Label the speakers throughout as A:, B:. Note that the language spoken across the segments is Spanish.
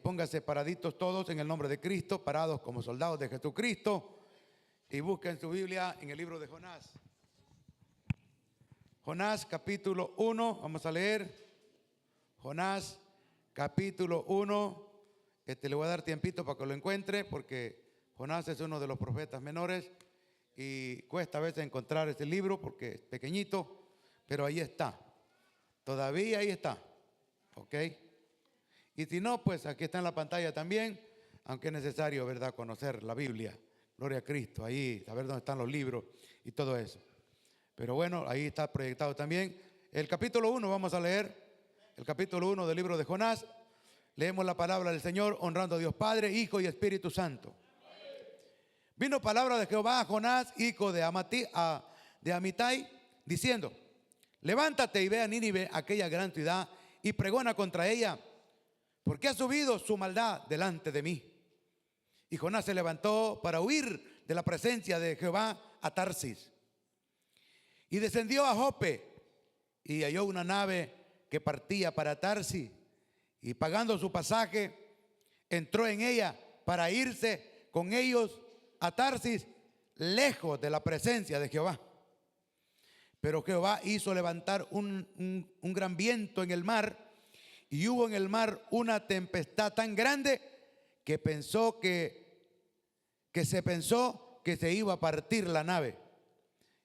A: Pónganse paraditos todos en el nombre de Cristo, parados como soldados de Jesucristo, y busquen su Biblia en el libro de Jonás. Jonás capítulo 1, vamos a leer. Jonás capítulo 1. Le voy a dar tiempito para que lo encuentre, porque Jonás es uno de los profetas menores y cuesta a veces encontrar ese libro porque es pequeñito, pero ahí está. Todavía ahí está. ¿Ok? Y si no, pues aquí está en la pantalla también, aunque es necesario, ¿verdad?, conocer la Biblia. Gloria a Cristo, ahí, saber dónde están los libros y todo eso. Pero bueno, ahí está proyectado también. El capítulo 1, vamos a leer. El capítulo 1 del libro de Jonás. Leemos la palabra del Señor, honrando a Dios Padre, Hijo y Espíritu Santo. Vino palabra de Jehová a Jonás, hijo de Amitai, diciendo: levántate y ve a Nínive, aquella gran ciudad, y pregona contra ella, porque ha subido su maldad delante de mí. Y Jonás se levantó para huir de la presencia de Jehová a Tarsis. Y descendió a Jope y halló una nave que partía para Tarsis. Y pagando su pasaje, entró en ella para irse con ellos a Tarsis, lejos de la presencia de Jehová. Pero Jehová hizo levantar un gran viento en el mar, y hubo en el mar una tempestad tan grande que se pensó que se iba a partir la nave.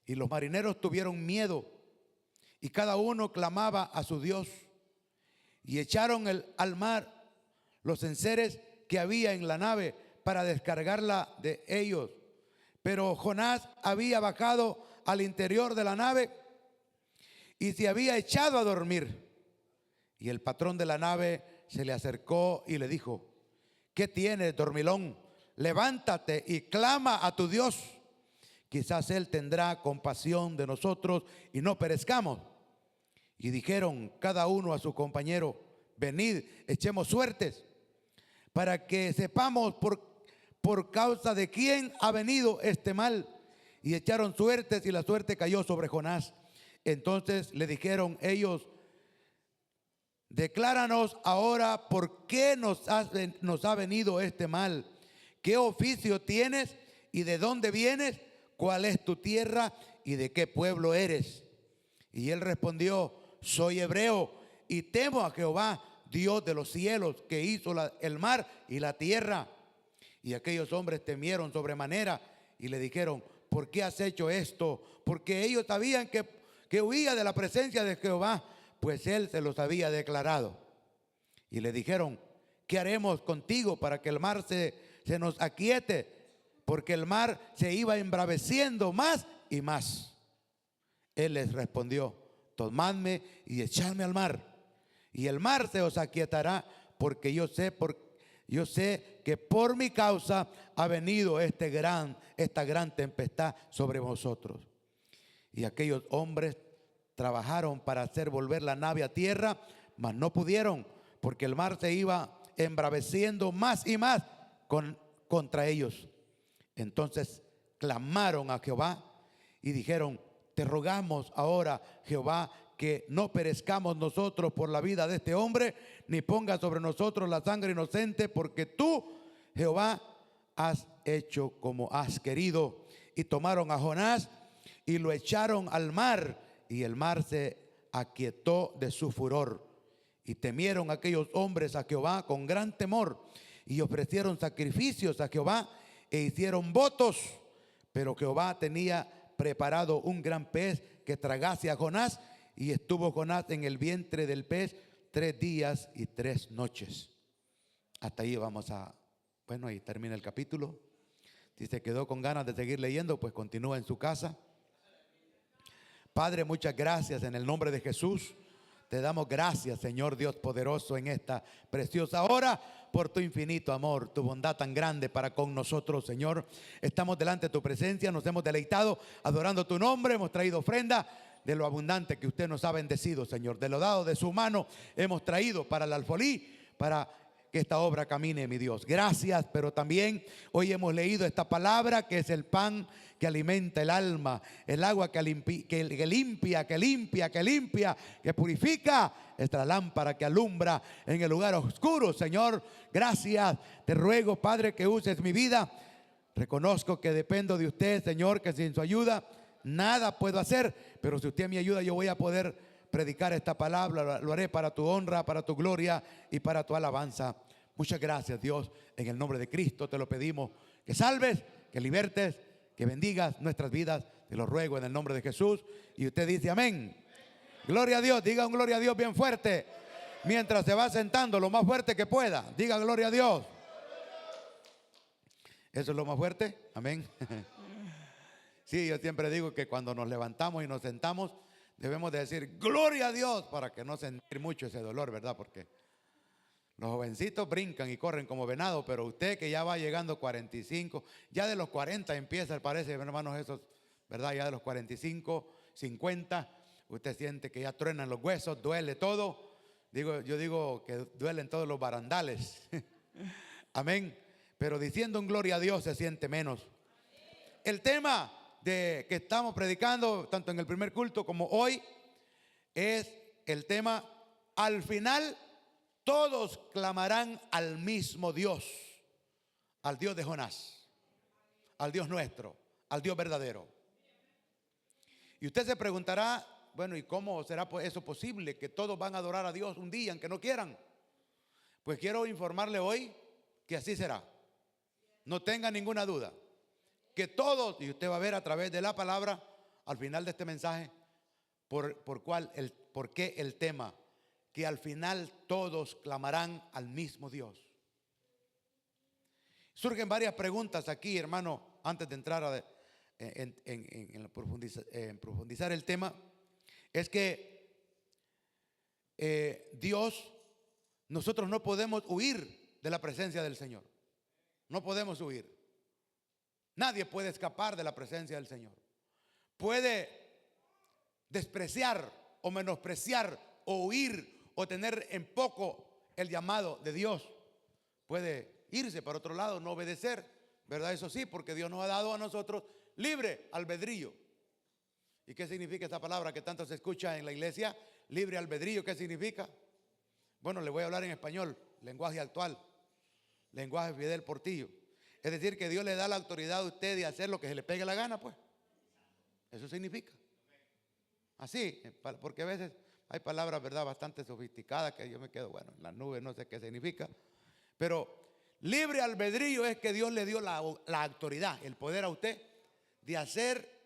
A: Y los marineros tuvieron miedo, y cada uno clamaba a su Dios. Y echaron al mar los enseres que había en la nave para descargarla de ellos. Pero Jonás había bajado al interior de la nave y se había echado a dormir. Y el patrón de la nave se le acercó y le dijo: ¿qué tienes, dormilón? Levántate y clama a tu Dios. Quizás Él tendrá compasión de nosotros y no perezcamos. Y dijeron cada uno a su compañero: venid, echemos suertes, para que sepamos por causa de quién ha venido este mal. Y echaron suertes, y la suerte cayó sobre Jonás. Entonces le dijeron ellos: decláranos ahora por qué nos ha venido este mal. ¿Qué oficio tienes y de dónde vienes? ¿Cuál es tu tierra y de qué pueblo eres? Y él respondió: soy hebreo y temo a Jehová, Dios de los cielos, que hizo el mar y la tierra. Y aquellos hombres temieron sobremanera y le dijeron: ¿por qué has hecho esto? Porque ellos sabían que huía de la presencia de Jehová, pues él se los había declarado. Y le dijeron: ¿qué haremos contigo para que el mar se nos aquiete? Porque el mar se iba embraveciendo más y más. Él les respondió: tomadme y echadme al mar, y el mar se os aquietará, porque yo sé que por mi causa ha venido esta gran tempestad sobre vosotros. Y aquellos hombres trabajaron para hacer volver la nave a tierra, mas no pudieron, porque el mar se iba embraveciendo más y más contra ellos. Entonces clamaron a Jehová y dijeron: te rogamos ahora, Jehová, que no perezcamos nosotros por la vida de este hombre, ni ponga sobre nosotros la sangre inocente, porque tú, Jehová, has hecho como has querido. Y tomaron a Jonás y lo echaron al mar, y el mar se aquietó de su furor. Y temieron aquellos hombres a Jehová con gran temor, y ofrecieron sacrificios a Jehová e hicieron votos. Pero Jehová tenía preparado un gran pez que tragase a Jonás, y estuvo Jonás en el vientre del pez 3 días y 3 noches. Hasta ahí vamos bueno, ahí termina el capítulo. Si se quedó con ganas de seguir leyendo, pues continúa en su casa. Padre, muchas gracias en el nombre de Jesús. Te damos gracias, Señor Dios poderoso, en esta preciosa hora, por tu infinito amor, tu bondad tan grande para con nosotros, Señor. Estamos delante de tu presencia, nos hemos deleitado adorando tu nombre, hemos traído ofrenda de lo abundante que usted nos ha bendecido, Señor. De lo dado de su mano hemos traído para el alfolí, para que esta obra camine, mi Dios. Gracias, pero también hoy hemos leído esta palabra que es el pan que alimenta el alma, el agua que limpia, que purifica, esta lámpara que alumbra en el lugar oscuro. Señor, gracias. Te ruego, Padre, que uses mi vida. Reconozco que dependo de usted, Señor, que sin su ayuda nada puedo hacer, pero si usted me ayuda, yo voy a poder predicar esta palabra. Lo haré para tu honra, para tu gloria y para tu alabanza. Muchas gracias, Dios. En el nombre de Cristo te lo pedimos, que salves, que libertes, que bendigas nuestras vidas. Te lo ruego en el nombre de Jesús. Y usted dice amén. Gloria a Dios. Diga un gloria a Dios bien fuerte. Mientras se va sentando, lo más fuerte que pueda. Diga gloria a Dios. Eso es lo más fuerte. Amén. Sí, yo siempre digo que cuando nos levantamos y nos sentamos, debemos de decir gloria a Dios para que no sentir mucho ese dolor, ¿verdad? Porque los jovencitos brincan y corren como venado, pero usted que ya va llegando 45, ya de los 40 empieza, parece, hermanos, esos, ¿verdad? Ya de los 45, 50, usted siente que ya truenan los huesos, duele todo. Yo digo que duelen todos los barandales. Amén. Pero diciendo un gloria a Dios se siente menos. El tema que estamos predicando, tanto en el primer culto como hoy, es el tema: al final todos clamarán al mismo Dios, al Dios de Jonás, al Dios nuestro, al Dios verdadero. Y usted se preguntará, bueno, ¿y cómo será eso posible? Que todos van a adorar a Dios un día, aunque no quieran. Pues quiero informarle hoy que así será. No tenga ninguna duda. Que todos, y usted va a ver a través de la palabra, al final de este mensaje, por qué el tema, que al final todos clamarán al mismo Dios. Surgen varias preguntas aquí, hermano, antes de entrar en profundizar el tema. Es que Dios, nosotros no podemos huir de la presencia del Señor. No podemos huir. Nadie puede escapar de la presencia del Señor. Puede despreciar o menospreciar o huir o tener en poco el llamado de Dios. Puede irse para otro lado, no obedecer, ¿verdad? Eso sí, porque Dios nos ha dado a nosotros libre albedrío. ¿Y qué significa esta palabra que tanto se escucha en la iglesia? Libre albedrío, ¿qué significa? Bueno, le voy a hablar en español, lenguaje actual, lenguaje Fidel Portillo. Es decir, que Dios le da la autoridad a usted de hacer lo que se le pegue la gana, pues. Eso significa. Así, porque a veces hay palabras, ¿verdad?, bastante sofisticadas que yo me quedo, bueno, en las nubes, no sé qué significa. Pero libre albedrío es que Dios le dio la autoridad, el poder a usted de hacer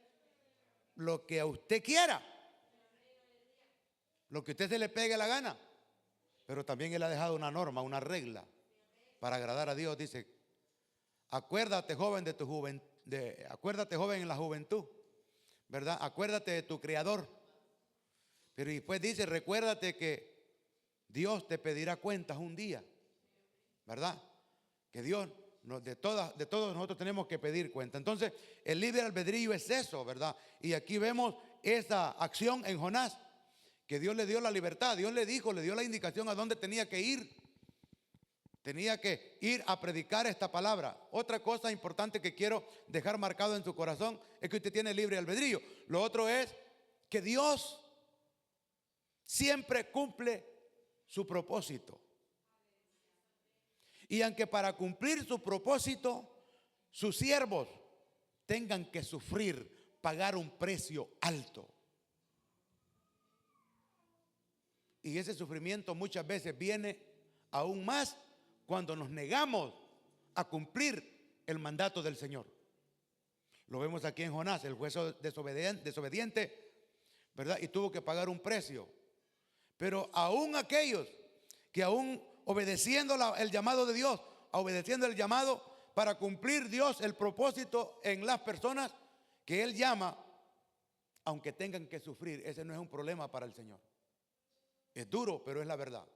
A: lo que a usted quiera, lo que a usted se le pegue la gana. Pero también Él ha dejado una norma, una regla para agradar a Dios. Dice: acuérdate, joven, acuérdate, joven, en la juventud, ¿verdad? Acuérdate de tu Creador. Pero después dice: recuérdate que Dios te pedirá cuentas un día, ¿verdad? Que Dios, de todos nosotros tenemos que pedir cuenta. Entonces, el libre albedrío es eso, ¿verdad? Y aquí vemos esa acción en Jonás, que Dios le dio la libertad. Dios le dijo, le dio la indicación a dónde tenía que ir. Tenía que ir a predicar esta palabra. Otra cosa importante que quiero dejar marcado en su corazón es que usted tiene libre albedrío. Lo otro es que Dios siempre cumple su propósito. Y aunque para cumplir su propósito sus siervos tengan que sufrir, pagar un precio alto. Y ese sufrimiento muchas veces viene aún más cuando nos negamos a cumplir el mandato del Señor. Lo vemos aquí en Jonás, el juez desobediente, ¿verdad? Y tuvo que pagar un precio. Pero aún aquellos que aún obedeciendo el llamado de Dios, obedeciendo el llamado para cumplir Dios el propósito en las personas que Él llama, aunque tengan que sufrir, ese no es un problema para el Señor. Es duro, pero es la verdad.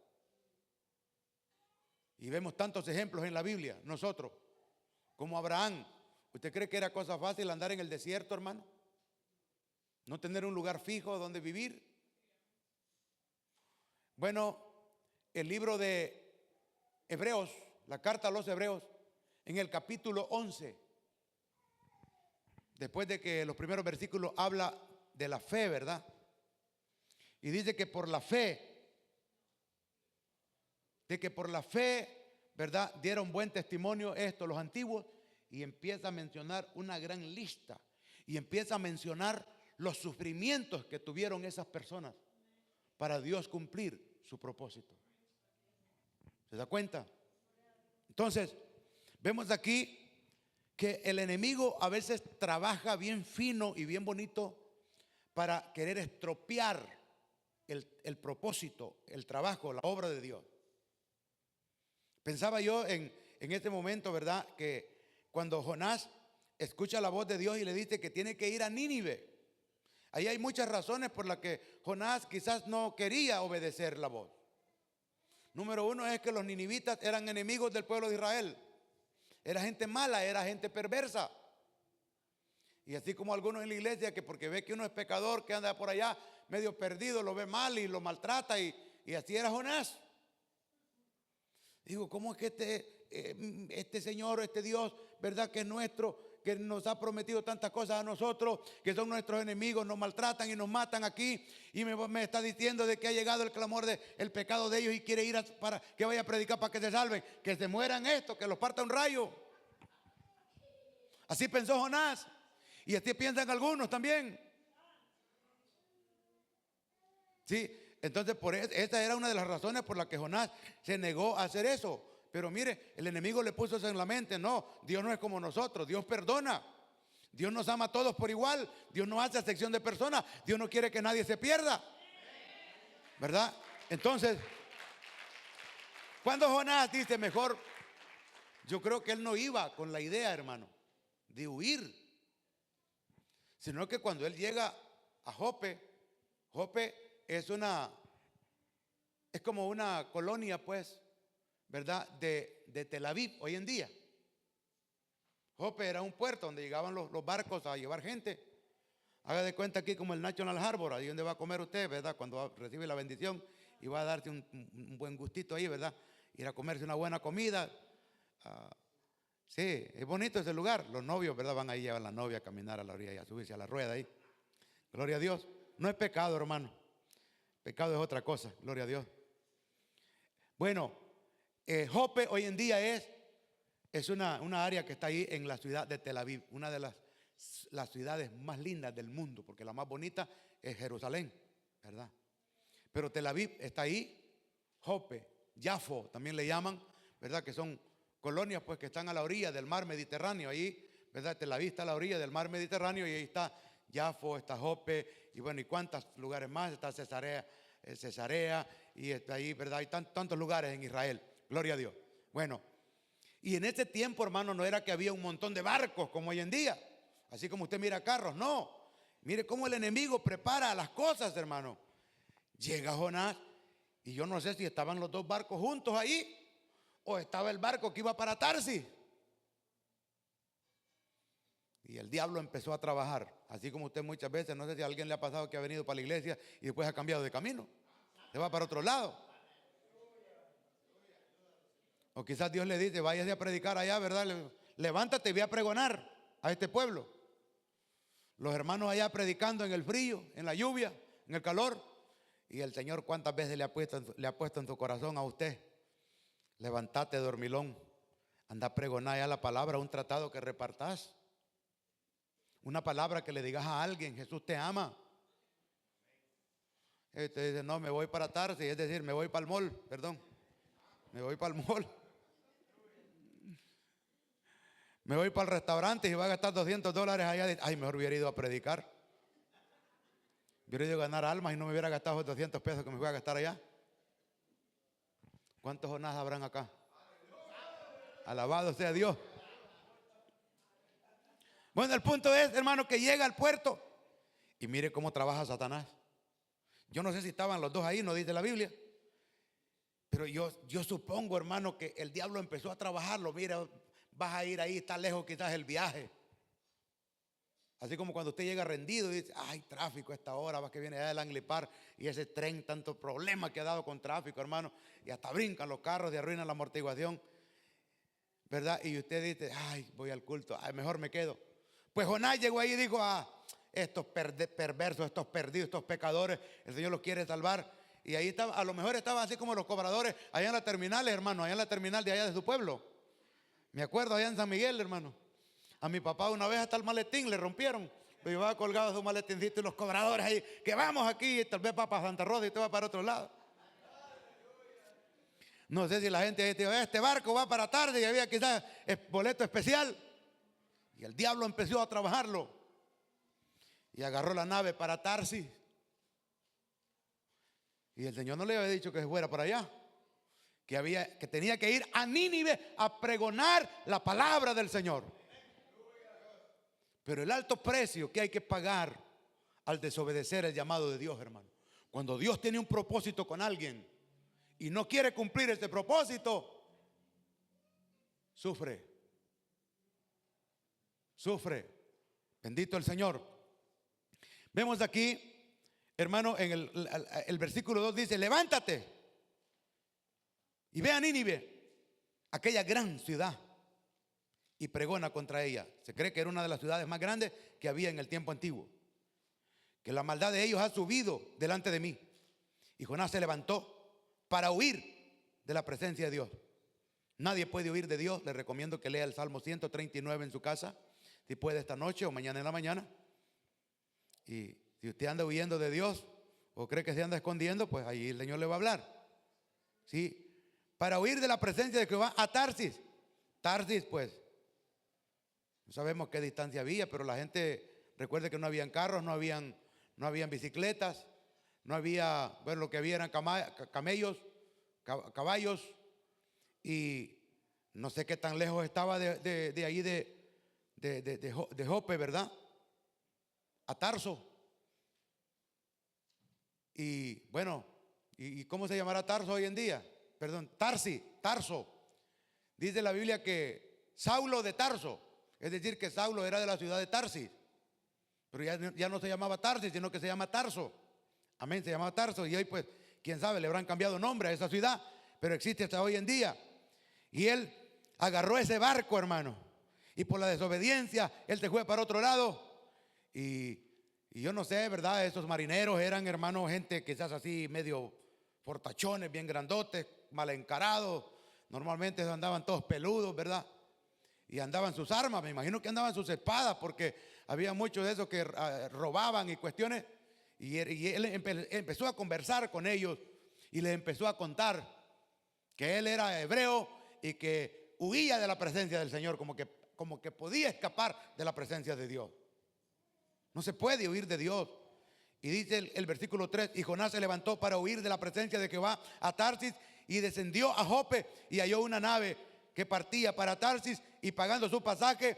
A: Y vemos tantos ejemplos en la Biblia, nosotros, como Abraham. ¿Usted cree que era cosa fácil andar en el desierto, hermano? No tener un lugar fijo donde vivir. Bueno, el libro de Hebreos, la carta a los Hebreos, en el capítulo 11, después de que los primeros versículos habla de la fe, ¿verdad? Y dice que por la fe, ¿verdad? Dieron buen testimonio esto, los antiguos, y empieza a mencionar una gran lista, y empieza a mencionar los sufrimientos que tuvieron esas personas para Dios cumplir su propósito. ¿Se da cuenta? Entonces, vemos aquí que el enemigo a veces trabaja bien fino y bien bonito para querer estropear el propósito, el trabajo, la obra de Dios. Pensaba yo en este momento, ¿verdad? Que cuando Jonás escucha la voz de Dios y le dice que tiene que ir a Nínive, ahí hay muchas razones por las que Jonás quizás no quería obedecer la voz. Número uno es que los ninivitas eran enemigos del pueblo de Israel. Era gente mala, era gente perversa. Y así como algunos en la iglesia que porque ve que uno es pecador, que anda por allá medio perdido, lo ve mal y lo maltrata, y así era Jonás. Digo, ¿cómo es que este Señor, este Dios, verdad, que es nuestro, que nos ha prometido tantas cosas a nosotros, que son nuestros enemigos, nos maltratan y nos matan aquí, y me está diciendo de que ha llegado el clamor del pecado de ellos y quiere ir para que vaya a predicar para que se salven, que se mueran estos, que los parta un rayo? Así pensó Jonás, y así piensan algunos también. Sí, entonces esta era una de las razones por las que Jonás se negó a hacer eso. Pero mire, el enemigo le puso eso en la mente. No, Dios no es como nosotros, Dios perdona. Dios nos ama a todos por igual. Dios no hace acepción de personas. Dios no quiere que nadie se pierda, ¿verdad? Entonces, cuando Jonás dice mejor, yo creo que él no iba con la idea, hermano, de huir, sino que cuando él llega a Jope, Jope es como una colonia, pues, ¿verdad? De Tel Aviv hoy en día. Jope era un puerto donde llegaban los barcos a llevar gente. Haga de cuenta aquí como el National Harbor, ahí donde va a comer usted, ¿verdad? Cuando recibe la bendición y va a darse un buen gustito ahí, ¿verdad? Ir a comerse una buena comida. Sí, es bonito ese lugar. Los novios, ¿verdad? Van ahí, llevan a la novia a caminar a la orilla y a subirse a la rueda ahí. Gloria a Dios. No es pecado, hermano. Pecado es otra cosa, gloria a Dios. Bueno, Jope hoy en día es una área que está ahí en la ciudad de Tel Aviv, una de las ciudades más lindas del mundo, porque la más bonita es Jerusalén, ¿verdad? Pero Tel Aviv está ahí, Jope, Jafo también le llaman, ¿verdad? Que son colonias pues que están a la orilla del mar Mediterráneo, ahí, ¿verdad? Tel Aviv está a la orilla del mar Mediterráneo y ahí está Jafo, está Jope, y bueno, y cuántos lugares más, está Cesarea, y está ahí, ¿verdad? Hay tantos lugares en Israel, gloria a Dios. Bueno, y en ese tiempo, hermano, no era que había un montón de barcos como hoy en día, así como usted mira carros, no. Mire cómo el enemigo prepara las cosas, hermano. Llega Jonás, y yo no sé si estaban los dos barcos juntos ahí, o estaba el barco que iba para Tarsis. Y el diablo empezó a trabajar, así como usted muchas veces, no sé si a alguien le ha pasado que ha venido para la iglesia y después ha cambiado de camino, se va para otro lado. O quizás Dios le dice, váyase a predicar allá, ¿verdad? Levántate y ve a pregonar a este pueblo. Los hermanos allá predicando en el frío, en la lluvia, en el calor. Y el Señor cuántas veces le ha puesto en tu corazón a usted: levántate, dormilón, anda a pregonar allá la palabra, un tratado que repartás. Una palabra que le digas a alguien, Jesús te ama. Y usted dice, no, me voy para Tarsis, es decir, me voy para el mall, perdón. Me voy para el mall. Me voy para el restaurante y va a gastar $200 allá. Ay, mejor hubiera ido a predicar. Hubiera ido a ganar almas y no me hubiera gastado $200 que me voy a gastar allá. ¿Cuántos Jonás habrán acá? Alabado sea Dios. Bueno, el punto es, hermano, que llega al puerto y mire cómo trabaja Satanás. Yo no sé si estaban los dos ahí, no dice la Biblia, pero yo supongo, hermano, que el diablo empezó a trabajarlo. Mira, vas a ir ahí, está lejos quizás el viaje. Así como cuando usted llega rendido y dice, ay, tráfico a esta hora, va que viene allá del Anglipar y ese tren, tanto problema que ha dado con tráfico, hermano, y hasta brincan los carros y arruinan la amortiguación, ¿verdad? Y usted dice, ay, voy al culto, ay, mejor me quedo. Pues Jonás llegó ahí y dijo, estos perversos, estos perdidos, estos pecadores, el Señor los quiere salvar. Y ahí estaba, a lo mejor estaba así como los cobradores allá en la terminal, hermano, allá en la terminal de allá de su pueblo. Me acuerdo allá en San Miguel, hermano. A mi papá una vez hasta el maletín le rompieron. Lo llevaba colgado su maletincito y los cobradores ahí, que vamos aquí, y tal vez va para Santa Rosa y usted va para otro lado. No sé si la gente dijo, este barco va para tarde y había quizás boleto especial. Y el diablo empezó a trabajarlo. Y agarró la nave para Tarsis. Y el Señor no le había dicho que fuera para allá. Que tenía que ir a Nínive a pregonar la palabra del Señor. Pero el alto precio que hay que pagar al desobedecer el llamado de Dios, hermano. Cuando Dios tiene un propósito con alguien y no quiere cumplir ese propósito, sufre. Sufre. Bendito el Señor. Vemos aquí, hermano, en el versículo 2 dice, levántate y ve a Nínive, aquella gran ciudad, y pregona contra ella. Se cree que era una de las ciudades más grandes que había en el tiempo antiguo. Que la maldad de ellos ha subido delante de mí. Y Jonás se levantó para huir de la presencia de Dios. Nadie puede huir de Dios. Le recomiendo que lea el Salmo 139 en su casa, si puede esta noche o mañana en la mañana. Y si usted anda huyendo de Dios o cree que se anda escondiendo, pues ahí el Señor le va a hablar. ¿Sí? Para huir de la presencia de Jehová a Tarsis. Tarsis, pues, no sabemos qué distancia había, pero la gente, recuerde que no habían carros, no habían bicicletas, no había, bueno, lo que había eran camellos, caballos, y no sé qué tan lejos estaba de ahí de Jope, ¿verdad? A Tarso. Y bueno, ¿y cómo se llamará Tarso hoy en día? Perdón, Tarso. Dice la Biblia que Saulo de Tarso, es decir, que Saulo era de la ciudad de Tarsis, pero ya no se llamaba Tarsis, sino que se llama Tarso. Amén, se llamaba Tarso. Y hoy pues, quién sabe, le habrán cambiado nombre a esa ciudad, pero existe hasta hoy en día. Y él agarró ese barco, hermano, y por la desobediencia él se fue para otro lado. Y yo no sé, ¿verdad? Esos marineros eran, hermano, gente quizás así medio fortachones, bien grandotes, mal encarados. Normalmente andaban todos peludos, ¿verdad? Y andaban sus armas, me imagino que andaban sus espadas, porque había muchos de esos que robaban y cuestiones. Y él empezó a conversar con ellos y les empezó a contar que él era hebreo y que huía de la presencia del Señor, como que podía escapar de la presencia de Dios. No se puede huir de Dios. Y dice el versículo 3, y Jonás se levantó para huir de la presencia de Jehová a Tarsis y descendió a Jope y halló una nave que partía para Tarsis, y pagando su pasaje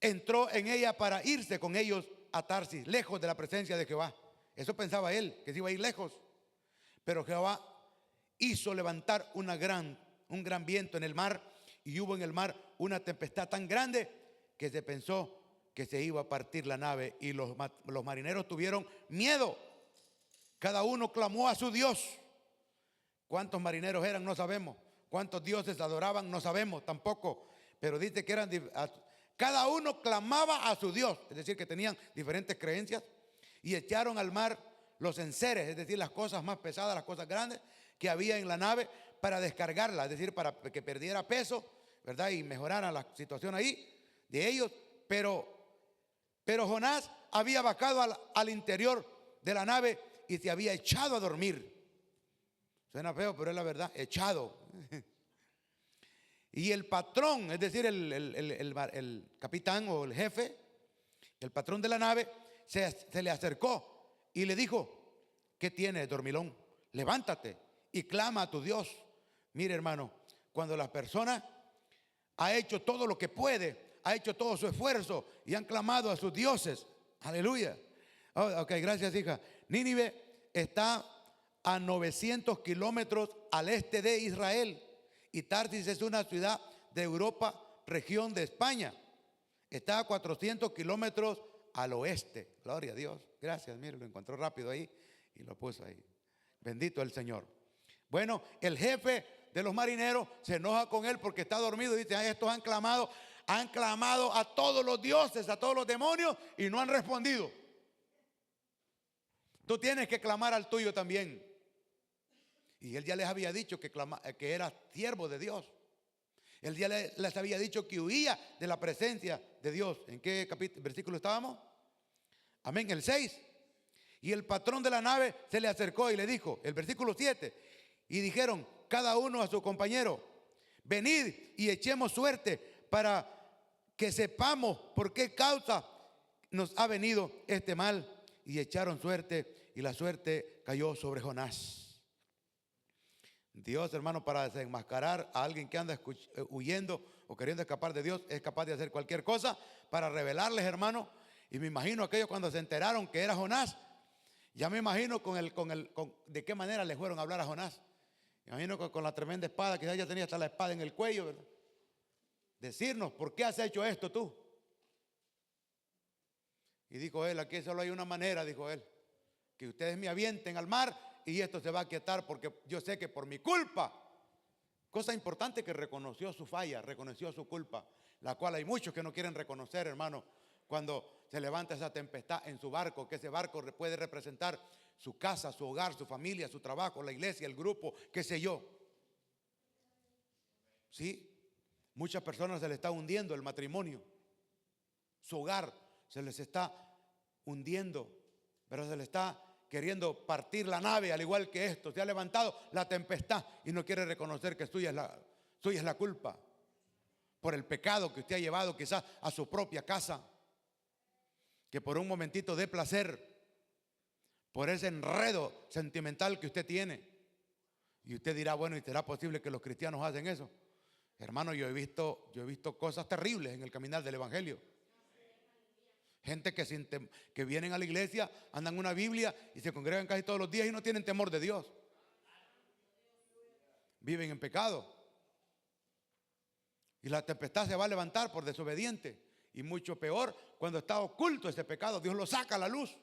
A: entró en ella para irse con ellos a Tarsis, lejos de la presencia de Jehová. Eso pensaba él, que se iba a ir lejos. Pero Jehová hizo levantar un gran viento en el mar, y hubo en el mar una tempestad tan grande que se pensó que se iba a partir la nave, y los marineros tuvieron miedo. Cada uno clamó a su Dios. ¿Cuántos marineros eran? No sabemos. ¿Cuántos dioses adoraban? No sabemos tampoco. Pero dice que cada uno clamaba a su Dios, es decir, que tenían diferentes creencias, y echaron al mar los enseres, es decir, las cosas más pesadas, las cosas grandes que había en la nave, para descargarla, es decir, para que perdiera peso, ¿verdad? Y mejorara la situación ahí de ellos. Pero Jonás había bajado al interior de la nave y se había echado a dormir. Suena feo, pero es la verdad, echado. Y el patrón, es decir, el capitán o el jefe, el patrón de la nave, se le acercó y le dijo: ¿qué tienes, dormilón? Levántate y clama a tu Dios. Mire, hermano, cuando la persona ha hecho todo lo que puede, ha hecho todo su esfuerzo y han clamado a sus dioses, aleluya. Ok, gracias, hija. Nínive está a 900 kilómetros al este de Israel, y Tarsis es una ciudad de Europa, región de España. Está a 400 kilómetros al oeste. Gloria a Dios. Gracias, mire, lo encontró rápido ahí y lo puso ahí. Bendito el Señor. Bueno, el jefe de los marineros se enoja con él porque está dormido y dice: estos han clamado a todos los dioses, a todos los demonios, y no han respondido. Tú tienes que clamar al tuyo también. Y él ya les había dicho que era siervo de Dios. Él ya les había dicho que huía de la presencia de Dios. ¿En qué versículo estábamos? Amén, el 6. Y el patrón de la nave se le acercó y le dijo, el versículo 7, y dijeron cada uno a su compañero: venid y echemos suerte para que sepamos por qué causa nos ha venido este mal. Y echaron suerte, y la suerte cayó sobre Jonás. Dios, hermano, para desenmascarar a alguien que anda huyendo o queriendo escapar de Dios, es capaz de hacer cualquier cosa para revelarles, hermano. Y me imagino aquellos cuando se enteraron que era Jonás, ya me imagino de qué manera le fueron a hablar a Jonás. Me imagino con la tremenda espada, quizás ya tenía hasta la espada en el cuello, ¿verdad? Decirnos: ¿por qué has hecho esto tú? Y dijo él: aquí solo hay una manera, dijo él, que ustedes me avienten al mar y esto se va a quietar, porque yo sé que por mi culpa. Cosa importante, que reconoció su falla, reconoció su culpa, la cual hay muchos que no quieren reconocer, hermano, cuando se levanta esa tempestad en su barco, que ese barco puede representar su casa, su hogar, su familia, su trabajo, la iglesia, el grupo, qué sé yo. Sí, muchas personas se les está hundiendo el matrimonio, su hogar se les está hundiendo, pero se les está queriendo partir la nave, al igual que esto. Se ha levantado la tempestad y no quiere reconocer que suya es la culpa por el pecado que usted ha llevado quizás a su propia casa, que por un momentito de placer, por ese enredo sentimental que usted tiene. Y usted dirá: bueno, ¿y será posible que los cristianos hacen eso? Hermano, yo he visto cosas terribles en el caminar del evangelio. Gente que vienen a la iglesia, andan una Biblia y se congregan casi todos los días y no tienen temor de Dios. Viven en pecado. Y la tempestad se va a levantar por desobediente. Y mucho peor cuando está oculto ese pecado. Dios lo saca a la luz.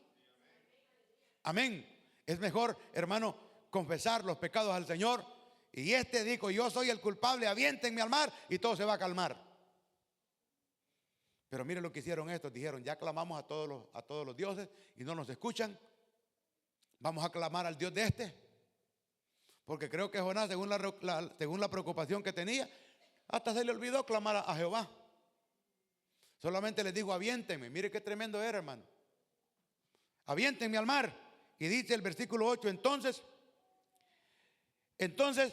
A: Amén. Es mejor, hermano, confesar los pecados al Señor. Y dijo: yo soy el culpable, aviéntenme al mar y todo se va a calmar. Pero miren lo que hicieron estos. Dijeron: ya clamamos a todos los dioses y no nos escuchan. Vamos a clamar al Dios de este. Porque creo que Jonás, según la preocupación que tenía, hasta se le olvidó clamar a Jehová. Solamente les dijo: aviéntenme. Mire qué tremendo era, hermano. Aviéntenme al mar. Y dice el versículo 8: entonces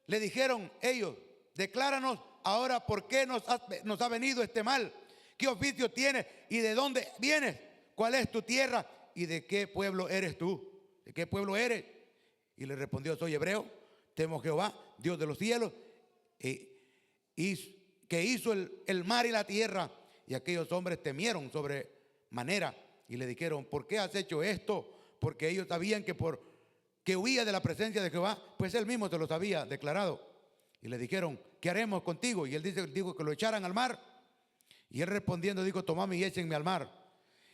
A: le dijeron ellos: decláranos ahora por qué nos ha venido este mal. ¿Qué oficio tienes y de dónde vienes? ¿Cuál es tu tierra y de qué pueblo eres tú? ¿De qué pueblo eres? Y le respondió: soy hebreo, temo a Jehová, Dios de los cielos, que hizo el mar y la tierra. Y aquellos hombres temieron sobremanera y le dijeron: ¿por qué has hecho esto? Porque ellos sabían que huía de la presencia de Jehová, pues él mismo se los había declarado. Y le dijeron: ¿qué haremos contigo? Y él dijo que lo echaran al mar. Y él respondiendo dijo: tomadme y échenme al mar.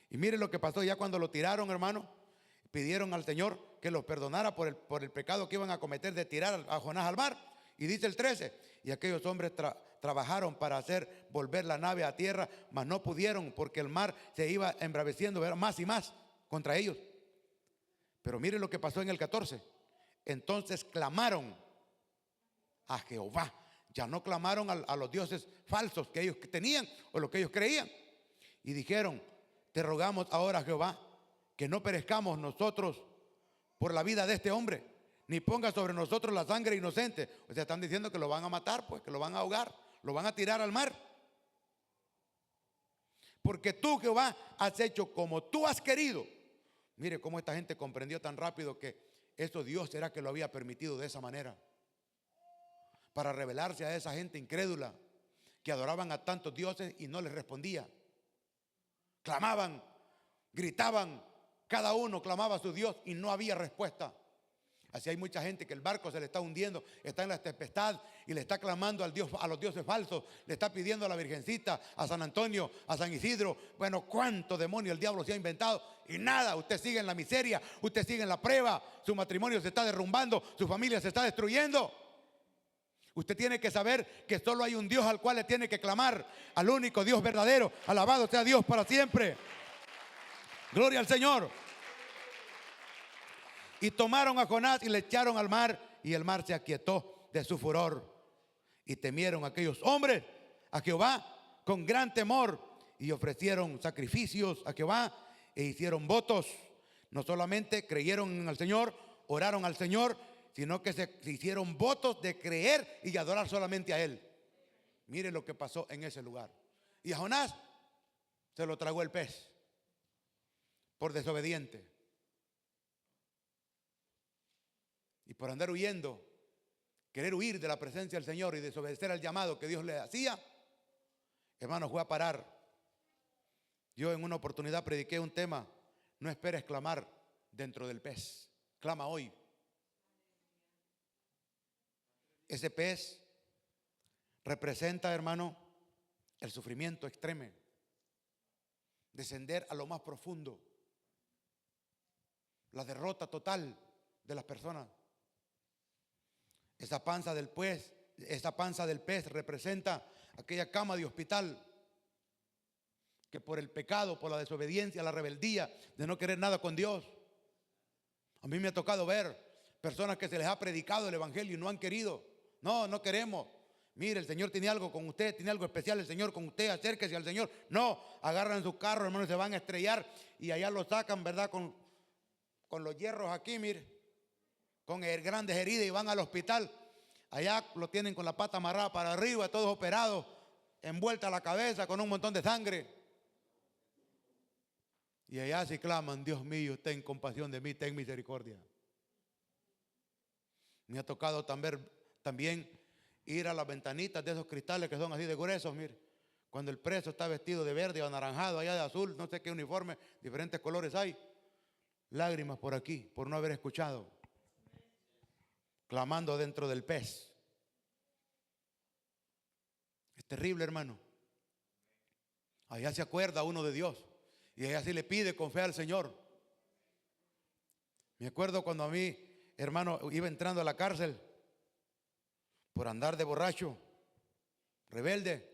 A: Y mire lo que pasó ya cuando lo tiraron, hermano. Pidieron al Señor que los perdonara por el pecado que iban a cometer de tirar a Jonás al mar. Y dice el 13: y aquellos hombres trabajaron para hacer volver la nave a tierra, mas no pudieron, porque el mar se iba embraveciendo más y más contra ellos. Pero mire lo que pasó en el 14. Entonces clamaron a Jehová. Ya no clamaron a los dioses falsos que ellos tenían o lo que ellos creían. Y dijeron: te rogamos ahora, Jehová, que no perezcamos nosotros por la vida de este hombre, ni ponga sobre nosotros la sangre inocente. O sea, están diciendo que lo van a matar, pues, que lo van a ahogar, lo van a tirar al mar. Porque tú, Jehová, has hecho como tú has querido. Mire cómo esta gente comprendió tan rápido que eso Dios era que lo había permitido de esa manera, para revelarse a esa gente incrédula que adoraban a tantos dioses y no les respondía. Clamaban, gritaban, cada uno clamaba a su Dios y no había respuesta. Así hay mucha gente que el barco se le está hundiendo, está en la tempestad y le está clamando al Dios, a los dioses falsos, le está pidiendo a la Virgencita, a San Antonio, a San Isidro. Bueno, cuánto demonio el diablo se ha inventado y nada, usted sigue en la miseria, usted sigue en la prueba, su matrimonio se está derrumbando, su familia se está destruyendo. Usted tiene que saber que solo hay un Dios al cual le tiene que clamar, al único Dios verdadero. Alabado sea Dios para siempre. Gloria al Señor. Y tomaron a Jonás y le echaron al mar, y el mar se aquietó de su furor. Y temieron aquellos hombres a Jehová con gran temor, y ofrecieron sacrificios a Jehová e hicieron votos. No solamente creyeron en el Señor, oraron al Señor, sino que se hicieron votos de creer y adorar solamente a Él. Mire lo que pasó en ese lugar. Y a Jonás se lo tragó el pez por desobediente. Y por andar huyendo, querer huir de la presencia del Señor y desobedecer al llamado que Dios le hacía, hermano, fue a parar. Yo en una oportunidad prediqué un tema: no esperes clamar dentro del pez, clama hoy. Ese pez representa, hermano, el sufrimiento extremo, descender a lo más profundo, la derrota total de las personas. Esa panza del pez representa aquella cama de hospital que por el pecado, por la desobediencia, la rebeldía de no querer nada con Dios. A mí me ha tocado ver personas que se les ha predicado el evangelio y no han querido. No queremos. Mire, el Señor tiene algo con usted, tiene algo especial el Señor con usted, acérquese al Señor. No, agarran su carro, hermano, se van a estrellar y allá lo sacan, ¿verdad? Con los hierros aquí, mire, con grandes heridas, y van al hospital. Allá lo tienen con la pata amarrada para arriba, todos operados, envuelta la cabeza con un montón de sangre. Y allá sí claman: Dios mío, ten compasión de mí, ten misericordia. Me ha tocado también ir a las ventanitas de esos cristales que son así de gruesos, mire. Cuando el preso está vestido de verde o anaranjado, allá de azul, no sé qué uniforme, diferentes colores hay. Lágrimas por aquí, por no haber escuchado. Clamando dentro del pez. Es terrible, hermano. Allá se acuerda uno de Dios y allá sí le pide con fe al Señor. Me acuerdo cuando a mí, hermano, iba entrando a la cárcel por andar de borracho, rebelde.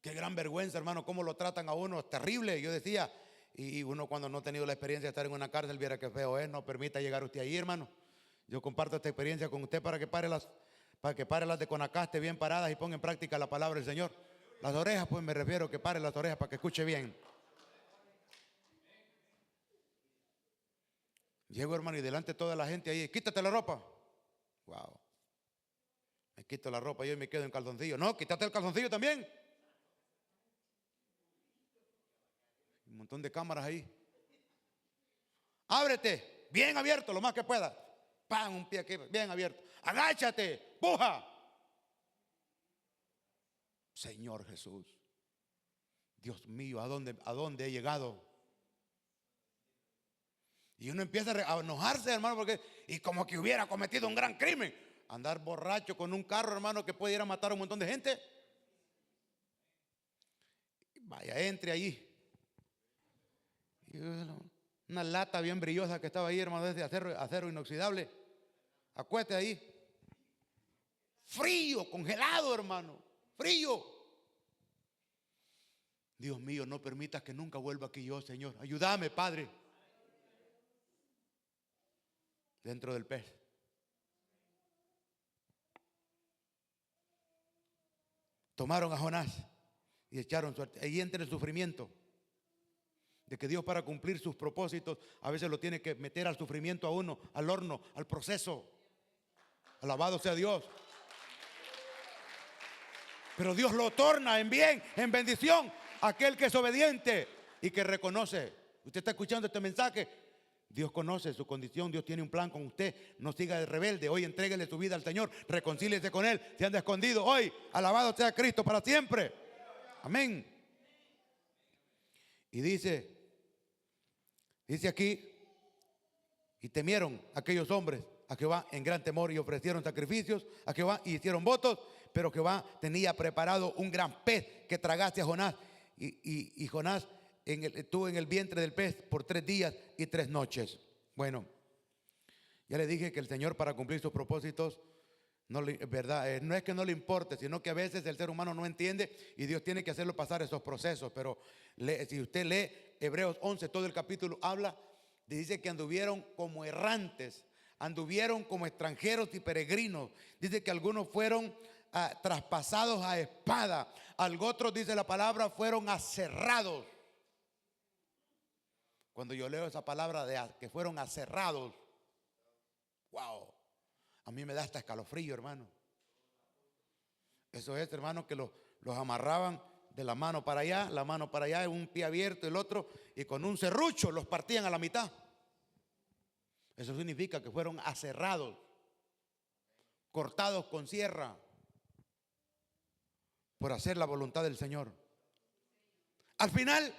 A: Qué gran vergüenza, hermano, cómo lo tratan a uno, es terrible. Yo decía, y uno cuando no ha tenido la experiencia de estar en una cárcel, viera qué feo es. No permita llegar usted ahí, hermano. Yo comparto esta experiencia con usted para que pare las de Conacaste bien paradas y ponga en práctica la palabra del Señor. Las orejas, pues me refiero, que pare las orejas para que escuche bien. Llego, hermano, y delante de toda la gente ahí: quítate la ropa. Wow. Me quito la ropa y yo me quedo en calzoncillo. No, quítate el calzoncillo también. Un montón de cámaras ahí. Ábrete, bien abierto, lo más que pueda. ¡Pam! Un pie aquí, bien abierto. Agáchate, puja. Señor Jesús, Dios mío, ¿a dónde he llegado? Y uno empieza a enojarse, hermano, porque y como que hubiera cometido un gran crimen. Andar borracho con un carro, hermano, que puede ir a matar a un montón de gente. Vaya, entre ahí. Y una lata bien brillosa que estaba ahí, hermano, de acero inoxidable. Acueste ahí. Frío, congelado, hermano. Frío. Dios mío, no permitas que nunca vuelva aquí yo, Señor. Ayúdame, Padre. Dentro del pez. Tomaron a Jonás y echaron suerte. Ahí entra el sufrimiento. De que Dios, para cumplir sus propósitos, a veces lo tiene que meter al sufrimiento a uno, al horno, al proceso. Alabado sea Dios. Pero Dios lo torna en bien, en bendición, aquel que es obediente y que reconoce. Usted está escuchando este mensaje. Dios conoce su condición, Dios tiene un plan con usted. No siga de rebelde. Hoy entréguele su vida al Señor, reconcíliese con Él. Se anda escondido hoy. Alabado sea Cristo para siempre. Amén. Y dice aquí, Y temieron aquellos hombres a Jehová en gran temor y ofrecieron sacrificios a Jehová y hicieron votos, pero Jehová tenía preparado un gran pez que tragase a Jonás. Y Jonás estuvo en el vientre del pez por 3 días y 3 noches. Bueno, ya le dije que el Señor, para cumplir sus propósitos, no es que no le importe, sino que a veces el ser humano no entiende y Dios tiene que hacerlo pasar esos procesos. Pero si usted lee Hebreos 11, todo el capítulo habla, dice que anduvieron como errantes, anduvieron como extranjeros y peregrinos. Dice que algunos fueron traspasados a espada, otros, dice la palabra, fueron aserrados. Cuando yo leo esa palabra de que fueron aserrados, wow, a mí me da hasta escalofrío, hermano. Eso es, hermano, que los amarraban de la mano para allá, un pie abierto, el otro, y con un serrucho los partían a la mitad. Eso significa que fueron aserrados, cortados con sierra, por hacer la voluntad del Señor. Al final,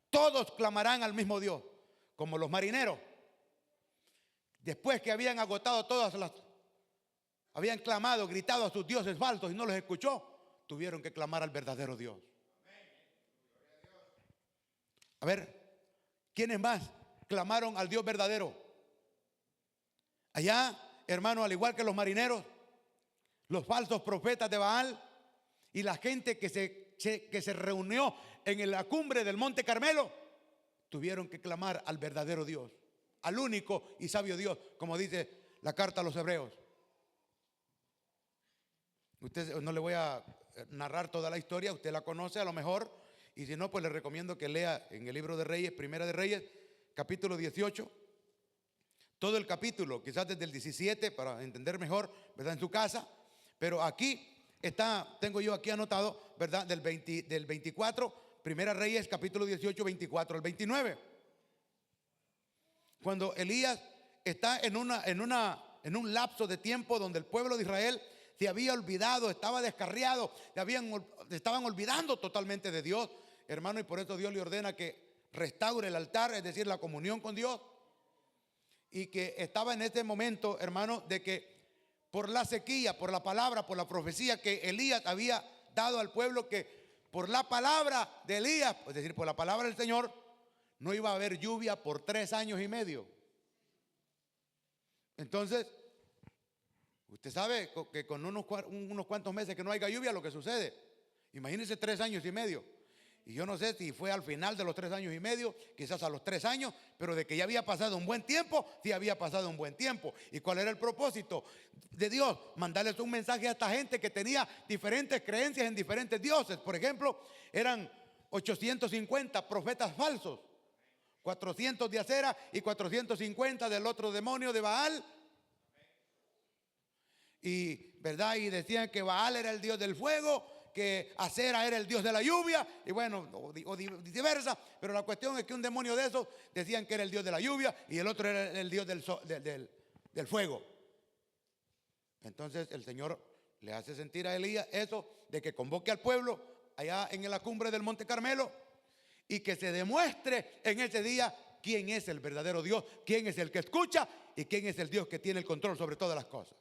A: todos clamarán al mismo Dios, como los marineros. Después que habían agotado habían clamado, gritado a sus dioses falsos y no los escuchó, tuvieron que clamar al verdadero Dios. A ver, ¿quiénes más clamaron al Dios verdadero? Allá, hermano, al igual que los marineros, los falsos profetas de Baal y la gente que se reunió en la cumbre del Monte Carmelo, tuvieron que clamar al verdadero Dios, al único y sabio Dios, como dice la carta a los Hebreos. Usted, no le voy a narrar toda la historia, usted la conoce a lo mejor, y si no, pues le recomiendo que lea en el libro de Reyes, Primera de Reyes, capítulo 18, todo el capítulo, quizás desde el 17 para entender mejor, ¿verdad? En su casa, pero aquí tengo yo aquí anotado, ¿verdad? Del 24, Primera Reyes, capítulo 18, 24 al 29. Cuando Elías está en un lapso de tiempo donde el pueblo de Israel se había olvidado, estaba descarriado, estaban olvidando totalmente de Dios, hermano, y por eso Dios le ordena que restaure el altar, es decir, la comunión con Dios. Y que estaba en este momento, hermano, de que por la sequía, por la palabra, por la profecía que Elías había dado al pueblo, que por la palabra de Elías, es decir, por la palabra del Señor, no iba a haber lluvia por 3 años y medio. Entonces, usted sabe que con unos cuantos meses que no haya lluvia, lo que sucede. Imagínense 3 años y medio. Y yo no sé si fue al final de los 3 años y medio, quizás a los 3 años, pero de que ya había pasado un buen tiempo, sí había pasado un buen tiempo. ¿Y cuál era el propósito de Dios? Mandarles un mensaje a esta gente que tenía diferentes creencias en diferentes dioses. Por ejemplo, eran 850 profetas falsos, 400 de Acera y 450 del otro demonio de Baal. Y, ¿verdad? Y decían que Baal era el dios del fuego, que Acera era el dios de la lluvia, y bueno, o viceversa. Pero la cuestión es que un demonio de esos decían que era el dios de la lluvia y el otro era el dios del fuego. Entonces el Señor le hace sentir a Elías eso, de que convoque al pueblo allá en la cumbre del Monte Carmelo y que se demuestre en ese día quién es el verdadero Dios, quién es el que escucha y quién es el Dios que tiene el control sobre todas las cosas.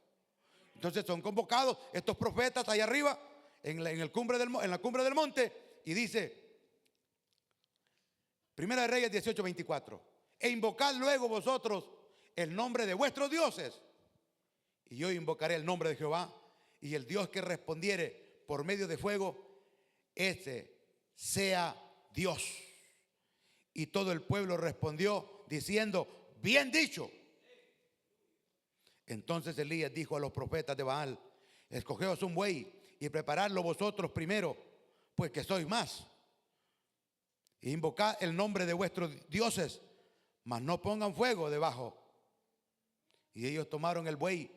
A: Entonces son convocados estos profetas allá arriba en la cumbre del monte, y dice Primera de Reyes 18, 24: e invocad luego vosotros el nombre de vuestros dioses, y yo invocaré el nombre de Jehová, y el Dios que respondiere por medio de fuego, ese sea Dios. Y todo el pueblo respondió diciendo: bien dicho. Entonces Elías dijo a los profetas de Baal: escogeos un buey y preparadlo vosotros primero, pues que sois más, e invocad el nombre de vuestros dioses, mas no pongan fuego debajo. Y ellos tomaron el buey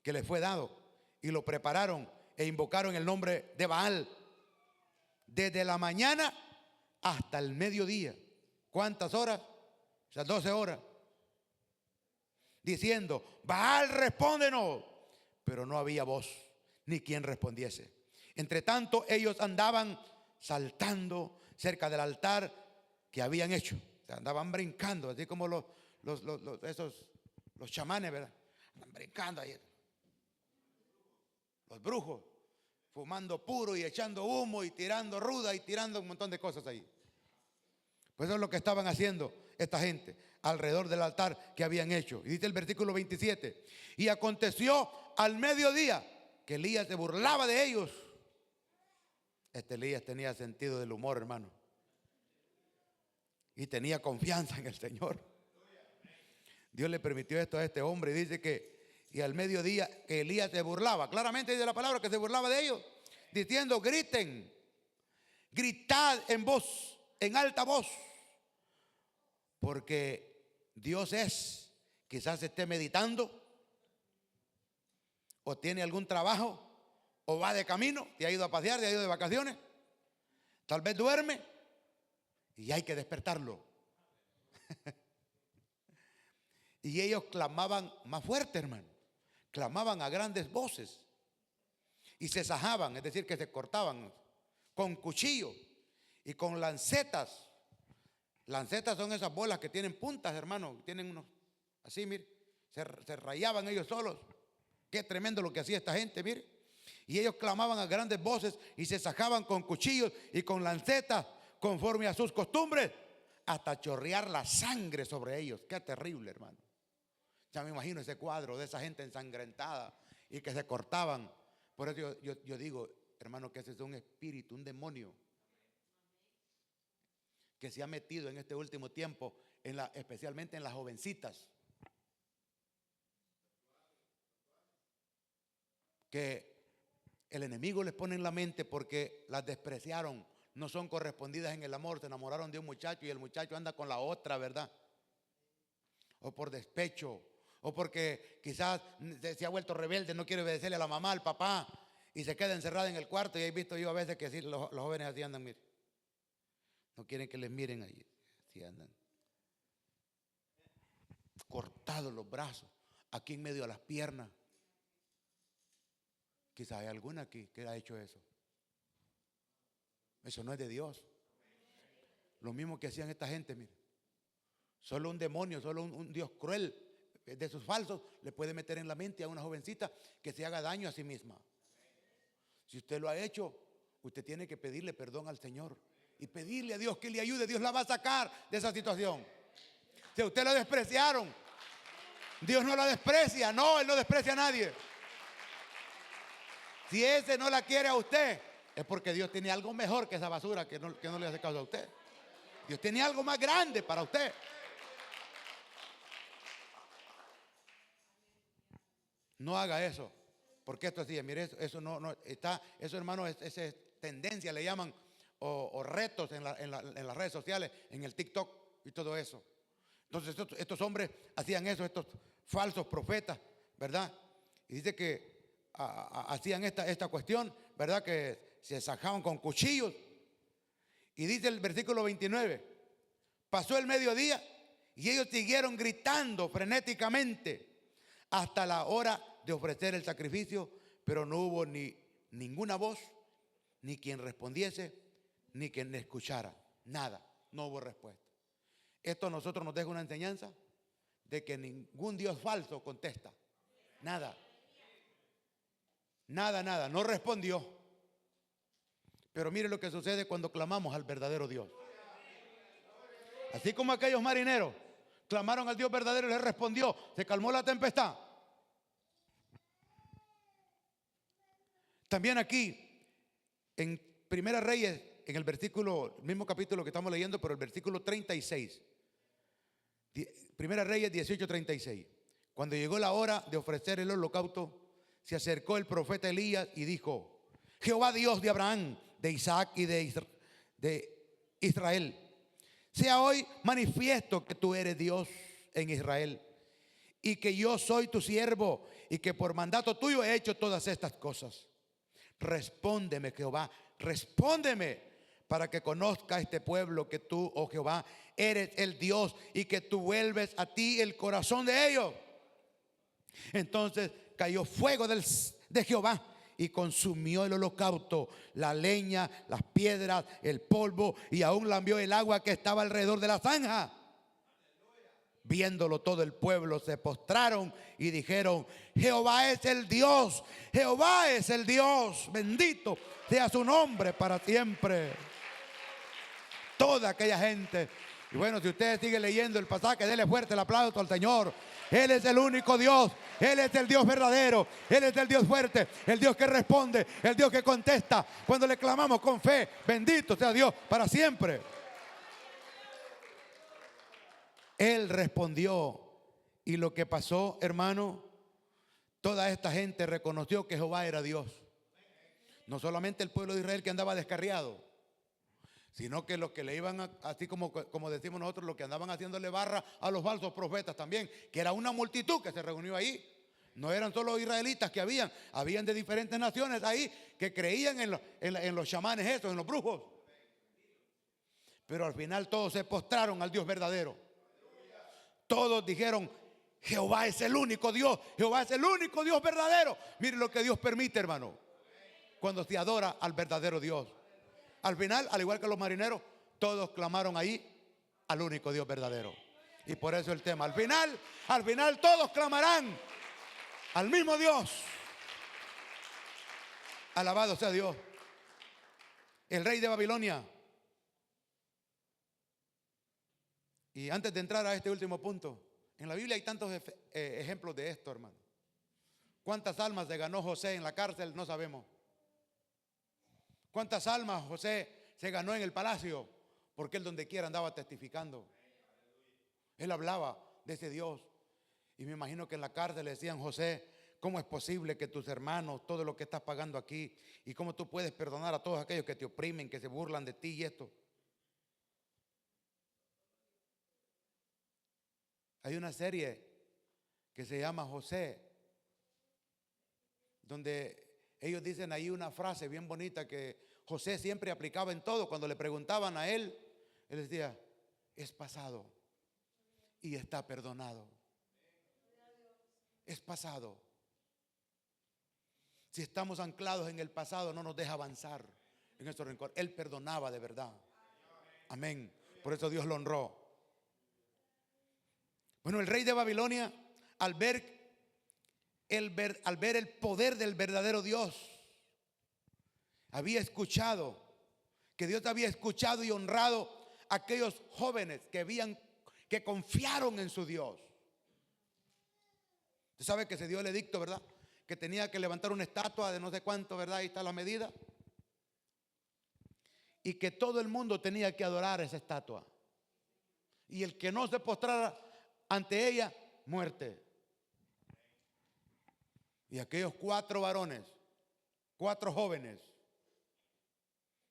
A: que les fue dado y lo prepararon e invocaron el nombre de Baal desde la mañana hasta el mediodía. ¿Cuántas horas? O sea, 12 horas. Diciendo: Baal, respóndenos. Pero no había voz ni quien respondiese. Entre tanto, ellos andaban saltando cerca del altar que habían hecho. O sea, andaban brincando, así como los los chamanes, ¿verdad? Andan brincando ahí. Los brujos, fumando puro y echando humo y tirando ruda y tirando un montón de cosas ahí. Pues eso es lo que estaban haciendo esta gente alrededor del altar que habían hecho. Y dice el versículo 27, y aconteció al mediodía que Elías se burlaba de ellos. Este Elías tenía sentido del humor, hermano, y tenía confianza en el Señor. Dios le permitió esto a este hombre. Y dice que, y al mediodía que Elías se burlaba, claramente dice la palabra que se burlaba de ellos, diciendo: griten, gritad en voz, en alta voz, porque Dios es. Quizás esté meditando, o tiene algún trabajo, o va de camino, te ha ido a pasear, te ha ido de vacaciones, tal vez duerme y hay que despertarlo. Y ellos clamaban más fuerte, hermano, clamaban a grandes voces y se sajaban, es decir, que se cortaban con cuchillo y con lancetas. Lancetas son esas bolas que tienen puntas, hermano, tienen unos así, mire, se rayaban ellos solos. Qué tremendo lo que hacía esta gente, mire. Y ellos clamaban a grandes voces y se sajaban con cuchillos y con lancetas conforme a sus costumbres, hasta chorrear la sangre sobre ellos. Qué terrible, hermano. Ya me imagino ese cuadro de esa gente ensangrentada y que se cortaban. Por eso yo digo, hermano, que ese es un espíritu, un demonio que se ha metido en este último tiempo, especialmente en las jovencitas, que el enemigo les pone en la mente porque las despreciaron, no son correspondidas en el amor, se enamoraron de un muchacho y el muchacho anda con la otra, ¿verdad? O por despecho, o porque quizás se ha vuelto rebelde, no quiere obedecerle a la mamá, al papá, y se queda encerrada en el cuarto. Y he visto yo a veces que sí, los jóvenes así andan, mire, no quieren que les miren ahí, así andan, cortados los brazos, aquí en medio de las piernas. Quizás hay alguna aquí que ha hecho eso. Eso no es de Dios. Lo mismo que hacían esta gente, mire. Solo un demonio, solo un Dios cruel de esos falsos le puede meter en la mente a una jovencita que se haga daño a sí misma. Si usted lo ha hecho, usted tiene que pedirle perdón al Señor y pedirle a Dios que le ayude. Dios la va a sacar de esa situación. Si a usted lo despreciaron, Dios no la desprecia. No, Él no desprecia a nadie. Si ese no la quiere a usted, es porque Dios tiene algo mejor que esa basura que no le hace caso a usted. Dios tiene algo más grande para usted. No haga eso, porque esto así, mire, eso no está, eso, hermano, es tendencia, le llaman, o retos en las redes sociales, en el TikTok y todo eso. Entonces estos hombres hacían eso, estos falsos profetas, ¿verdad? Y dice que hacían esta cuestión, ¿verdad? Que se sacaban con cuchillos. Y dice el versículo 29, pasó el mediodía y ellos siguieron gritando frenéticamente hasta la hora de ofrecer el sacrificio, pero no hubo ninguna voz, ni quien respondiese, ni quien escuchara. Nada, no hubo respuesta. Esto a nosotros nos deja una enseñanza de que ningún Dios falso contesta. Nada. Nada, no respondió. Pero mire lo que sucede cuando clamamos al verdadero Dios. Así como aquellos marineros clamaron al Dios verdadero y le respondió, se calmó la tempestad. También aquí, en Primera Reyes, en el mismo capítulo que estamos leyendo, pero el versículo 36. Primera Reyes 18:36. Cuando llegó la hora de ofrecer el holocausto, se acercó el profeta Elías y dijo: Jehová Dios de Abraham, de Isaac y de Israel, sea hoy manifiesto que tú eres Dios en Israel y que yo soy tu siervo y que por mandato tuyo he hecho todas estas cosas. Respóndeme, Jehová, respóndeme, para que conozca este pueblo que tú, oh Jehová, eres el Dios y que tú vuelves a ti el corazón de ellos. Entonces cayó fuego de Jehová y consumió el holocausto, la leña, las piedras, el polvo, y aún lambió el agua que estaba alrededor de la zanja. Viéndolo todo el pueblo se postraron y dijeron: Jehová es el Dios, Jehová es el Dios, bendito sea su nombre para siempre. Toda aquella gente. Y bueno, si usted sigue leyendo el pasaje, dele fuerte el aplauso al Señor. Él es el único Dios, Él es el Dios verdadero, Él es el Dios fuerte, el Dios que responde, el Dios que contesta cuando le clamamos con fe. Bendito sea Dios para siempre. Él respondió. Y lo que pasó, hermano, toda esta gente reconoció que Jehová era Dios. No solamente el pueblo de Israel que andaba descarriado, sino que los que le iban, así como decimos nosotros, los que andaban haciéndole barra a los falsos profetas también, que era una multitud que se reunió ahí. No eran solo israelitas que habían de diferentes naciones ahí que creían en los chamanes esos, en los brujos. Pero al final todos se postraron al Dios verdadero. Todos dijeron: Jehová es el único Dios, Jehová es el único Dios verdadero. Mire lo que Dios permite, hermano, cuando se adora al verdadero Dios. Al final, al igual que los marineros, todos clamaron ahí al único Dios verdadero. Y por eso el tema, al final todos clamarán al mismo Dios. Alabado sea Dios. El rey de Babilonia. Y antes de entrar a este último punto, en la Biblia hay tantos ejemplos de esto, hermano. ¿Cuántas almas se ganó José en la cárcel? No sabemos. ¿Cuántas almas José se ganó en el palacio? Porque él donde quiera andaba testificando. Él hablaba de ese Dios. Y me imagino que en la cárcel le decían: José, ¿cómo es posible que tus hermanos, todo lo que estás pagando aquí, y cómo tú puedes perdonar a todos aquellos que te oprimen, que se burlan de ti y esto? Hay una serie que se llama José, donde ellos dicen ahí una frase bien bonita que José siempre aplicaba en todo. Cuando le preguntaban a él, él decía: es pasado y está perdonado. Es pasado. Si estamos anclados en el pasado, no nos deja avanzar en nuestro rencor. Él perdonaba de verdad. Amén. Por eso Dios lo honró. Bueno, el rey de Babilonia, al ver el poder del verdadero Dios, había escuchado que Dios había escuchado y honrado a aquellos jóvenes que confiaron en su Dios. Usted sabe que se dio el edicto, ¿verdad? Que tenía que levantar una estatua de no sé cuánto, ¿verdad? Ahí está la medida. Y que todo el mundo tenía que adorar esa estatua. Y el que no se postrara ante ella, muerte. Y aquellos 4 varones, 4 jóvenes,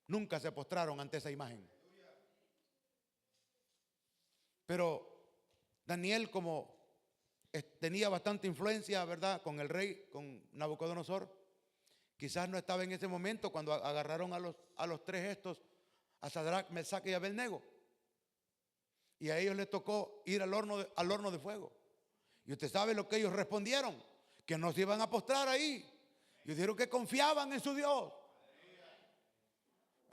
A: nunca se postraron ante esa imagen. Pero Daniel, como tenía bastante influencia, ¿verdad?, con el rey, con Nabucodonosor, quizás no estaba en ese momento cuando agarraron a los 3 estos, a Sadrach, Mesach y Abednego. Y a ellos les tocó ir al horno de fuego. Y usted sabe lo que ellos respondieron: que no se iban a postrar ahí. Y dijeron que confiaban en su Dios.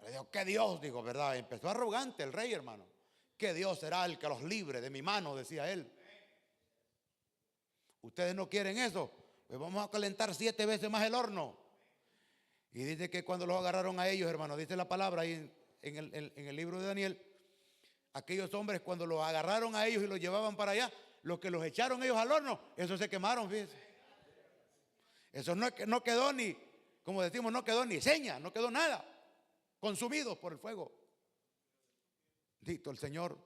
A: Le dijo: ¿qué Dios? Digo, ¿verdad? Empezó arrogante el rey, hermano. ¿Qué Dios será el que los libre de mi mano?, decía él. ¿Ustedes no quieren eso? Pues vamos a calentar 7 veces más el horno. Y dice que cuando los agarraron a ellos, hermano, dice la palabra ahí en el libro de Daniel, aquellos hombres cuando los agarraron a ellos y los llevaban para allá, los que los echaron ellos al horno, esos se quemaron, fíjense. Eso no quedó ni, como decimos, no quedó ni seña, no quedó nada. Consumidos por el fuego. Dito el Señor.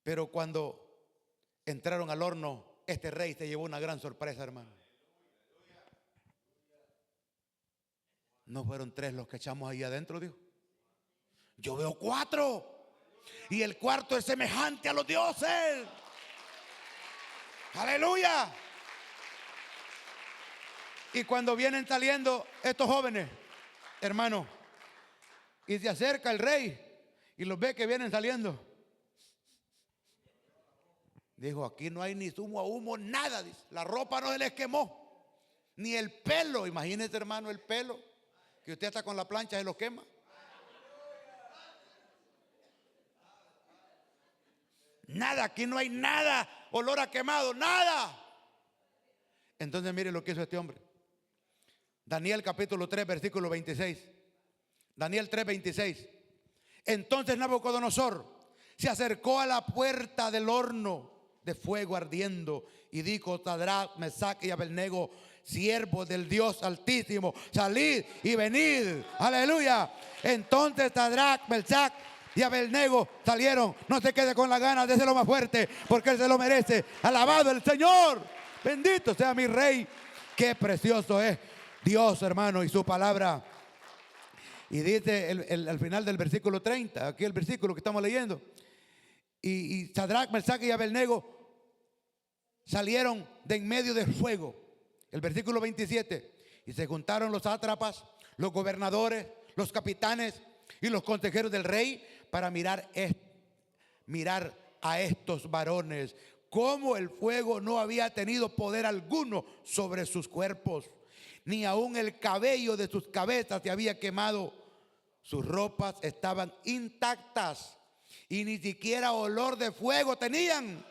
A: Pero cuando entraron al horno, este rey se llevó una gran sorpresa, hermano. No fueron 3 los que echamos ahí adentro, dijo. Yo veo 4. Y el cuarto es semejante a los dioses. Aleluya. Y cuando vienen saliendo estos jóvenes, hermano, y se acerca el rey y los ve que vienen saliendo, dijo: aquí no hay ni zumo a humo, nada. Dice, la ropa no se les quemó, ni el pelo. Imagínese, hermano, el pelo que usted está con la plancha se lo quema. Nada, aquí no hay nada, olor a quemado, nada. Entonces mire lo que hizo este hombre. Daniel capítulo 3, versículo 26. Daniel 3, 26. Entonces Nabucodonosor se acercó a la puerta del horno de fuego ardiendo y dijo: Sadrach, Mesach y Abednego, siervos del Dios Altísimo, salid y venid. Aleluya. Entonces Sadrach, Mesach y Abednego salieron. No se quede con la gana, déselo más fuerte, porque él se lo merece. Alabado el Señor, bendito sea mi Rey. Qué precioso es Dios, hermano, y su palabra. Y dice al final del versículo 30, aquí el versículo que estamos leyendo: y Sadrach, Mesach y Abednego salieron de en medio del fuego. El versículo 27: y se juntaron los sátrapas, los gobernadores, los capitanes y los consejeros del rey para mirar a estos varones, cómo el fuego no había tenido poder alguno sobre sus cuerpos, ni aún el cabello de sus cabezas se había quemado. Sus ropas estaban intactas y ni siquiera olor de fuego tenían.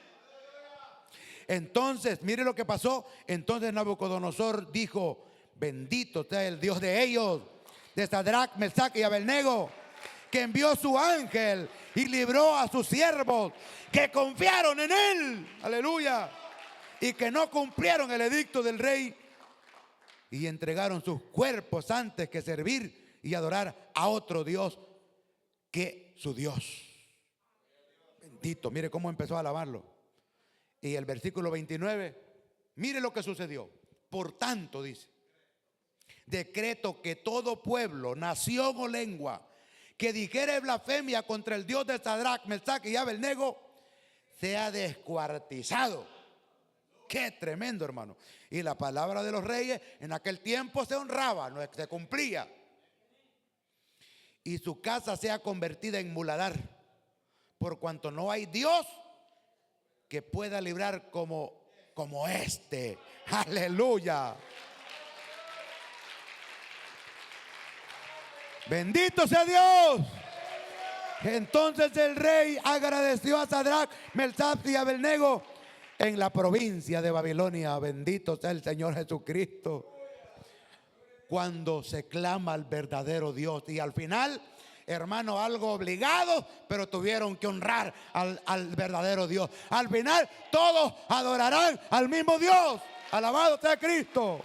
A: Entonces, mire lo que pasó. Entonces Nabucodonosor dijo: bendito sea el Dios de ellos, de Sadrach, Mesach y Abednego, que envió su ángel y libró a sus siervos que confiaron en él. Aleluya. Y que no cumplieron el edicto del rey y entregaron sus cuerpos antes que servir y adorar a otro Dios que su Dios. Bendito. Mire cómo empezó a alabarlo. Y el versículo 29, mire lo que sucedió. Por tanto, dice: decreto que todo pueblo, nación o lengua que dijere blasfemia contra el Dios de Sadrach, Mesach y Abednego sea descuartizado. Qué tremendo, hermano. Y la palabra de los reyes en aquel tiempo se honraba, no se cumplía. Y su casa sea convertida en muladar, por cuanto no hay Dios que pueda librar como este. Aleluya. Bendito sea Dios. Entonces el rey agradeció a Sadrach, Mesach y Abednego en la provincia de Babilonia. Bendito sea el Señor Jesucristo. Cuando se clama al verdadero Dios. Y al final, hermano, algo obligado, pero tuvieron que honrar al verdadero Dios. Al final todos adorarán al mismo Dios. Alabado sea Cristo.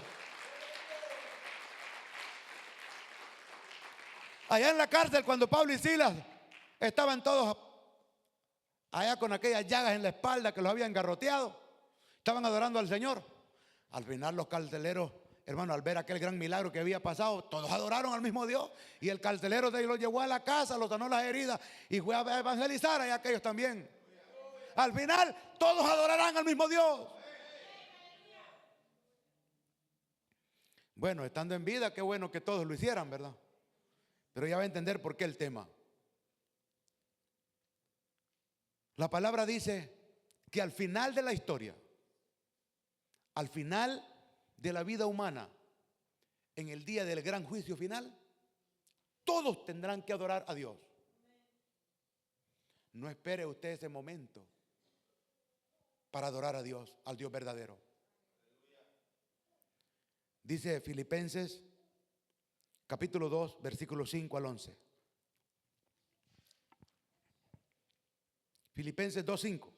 A: Allá en la cárcel, cuando Pablo y Silas estaban todos allá con aquellas llagas en la espalda que los habían garroteado, estaban adorando al Señor. Al final los carceleros, hermano, al ver aquel gran milagro que había pasado, todos adoraron al mismo Dios. Y el carcelero de ahí los llevó a la casa, los sanó las heridas y fue a evangelizar a aquellos también. Al final todos adorarán al mismo Dios. Bueno, estando en vida, qué bueno que todos lo hicieran, ¿verdad? Pero ya va a entender por qué el tema. La palabra dice que al final de la historia, al final de la vida humana, en el día del gran juicio final, todos tendrán que adorar a Dios. No espere usted ese momento para adorar a Dios, al Dios verdadero. Dice Filipenses capítulo 2, versículos 5 al 11. Filipenses 2:5.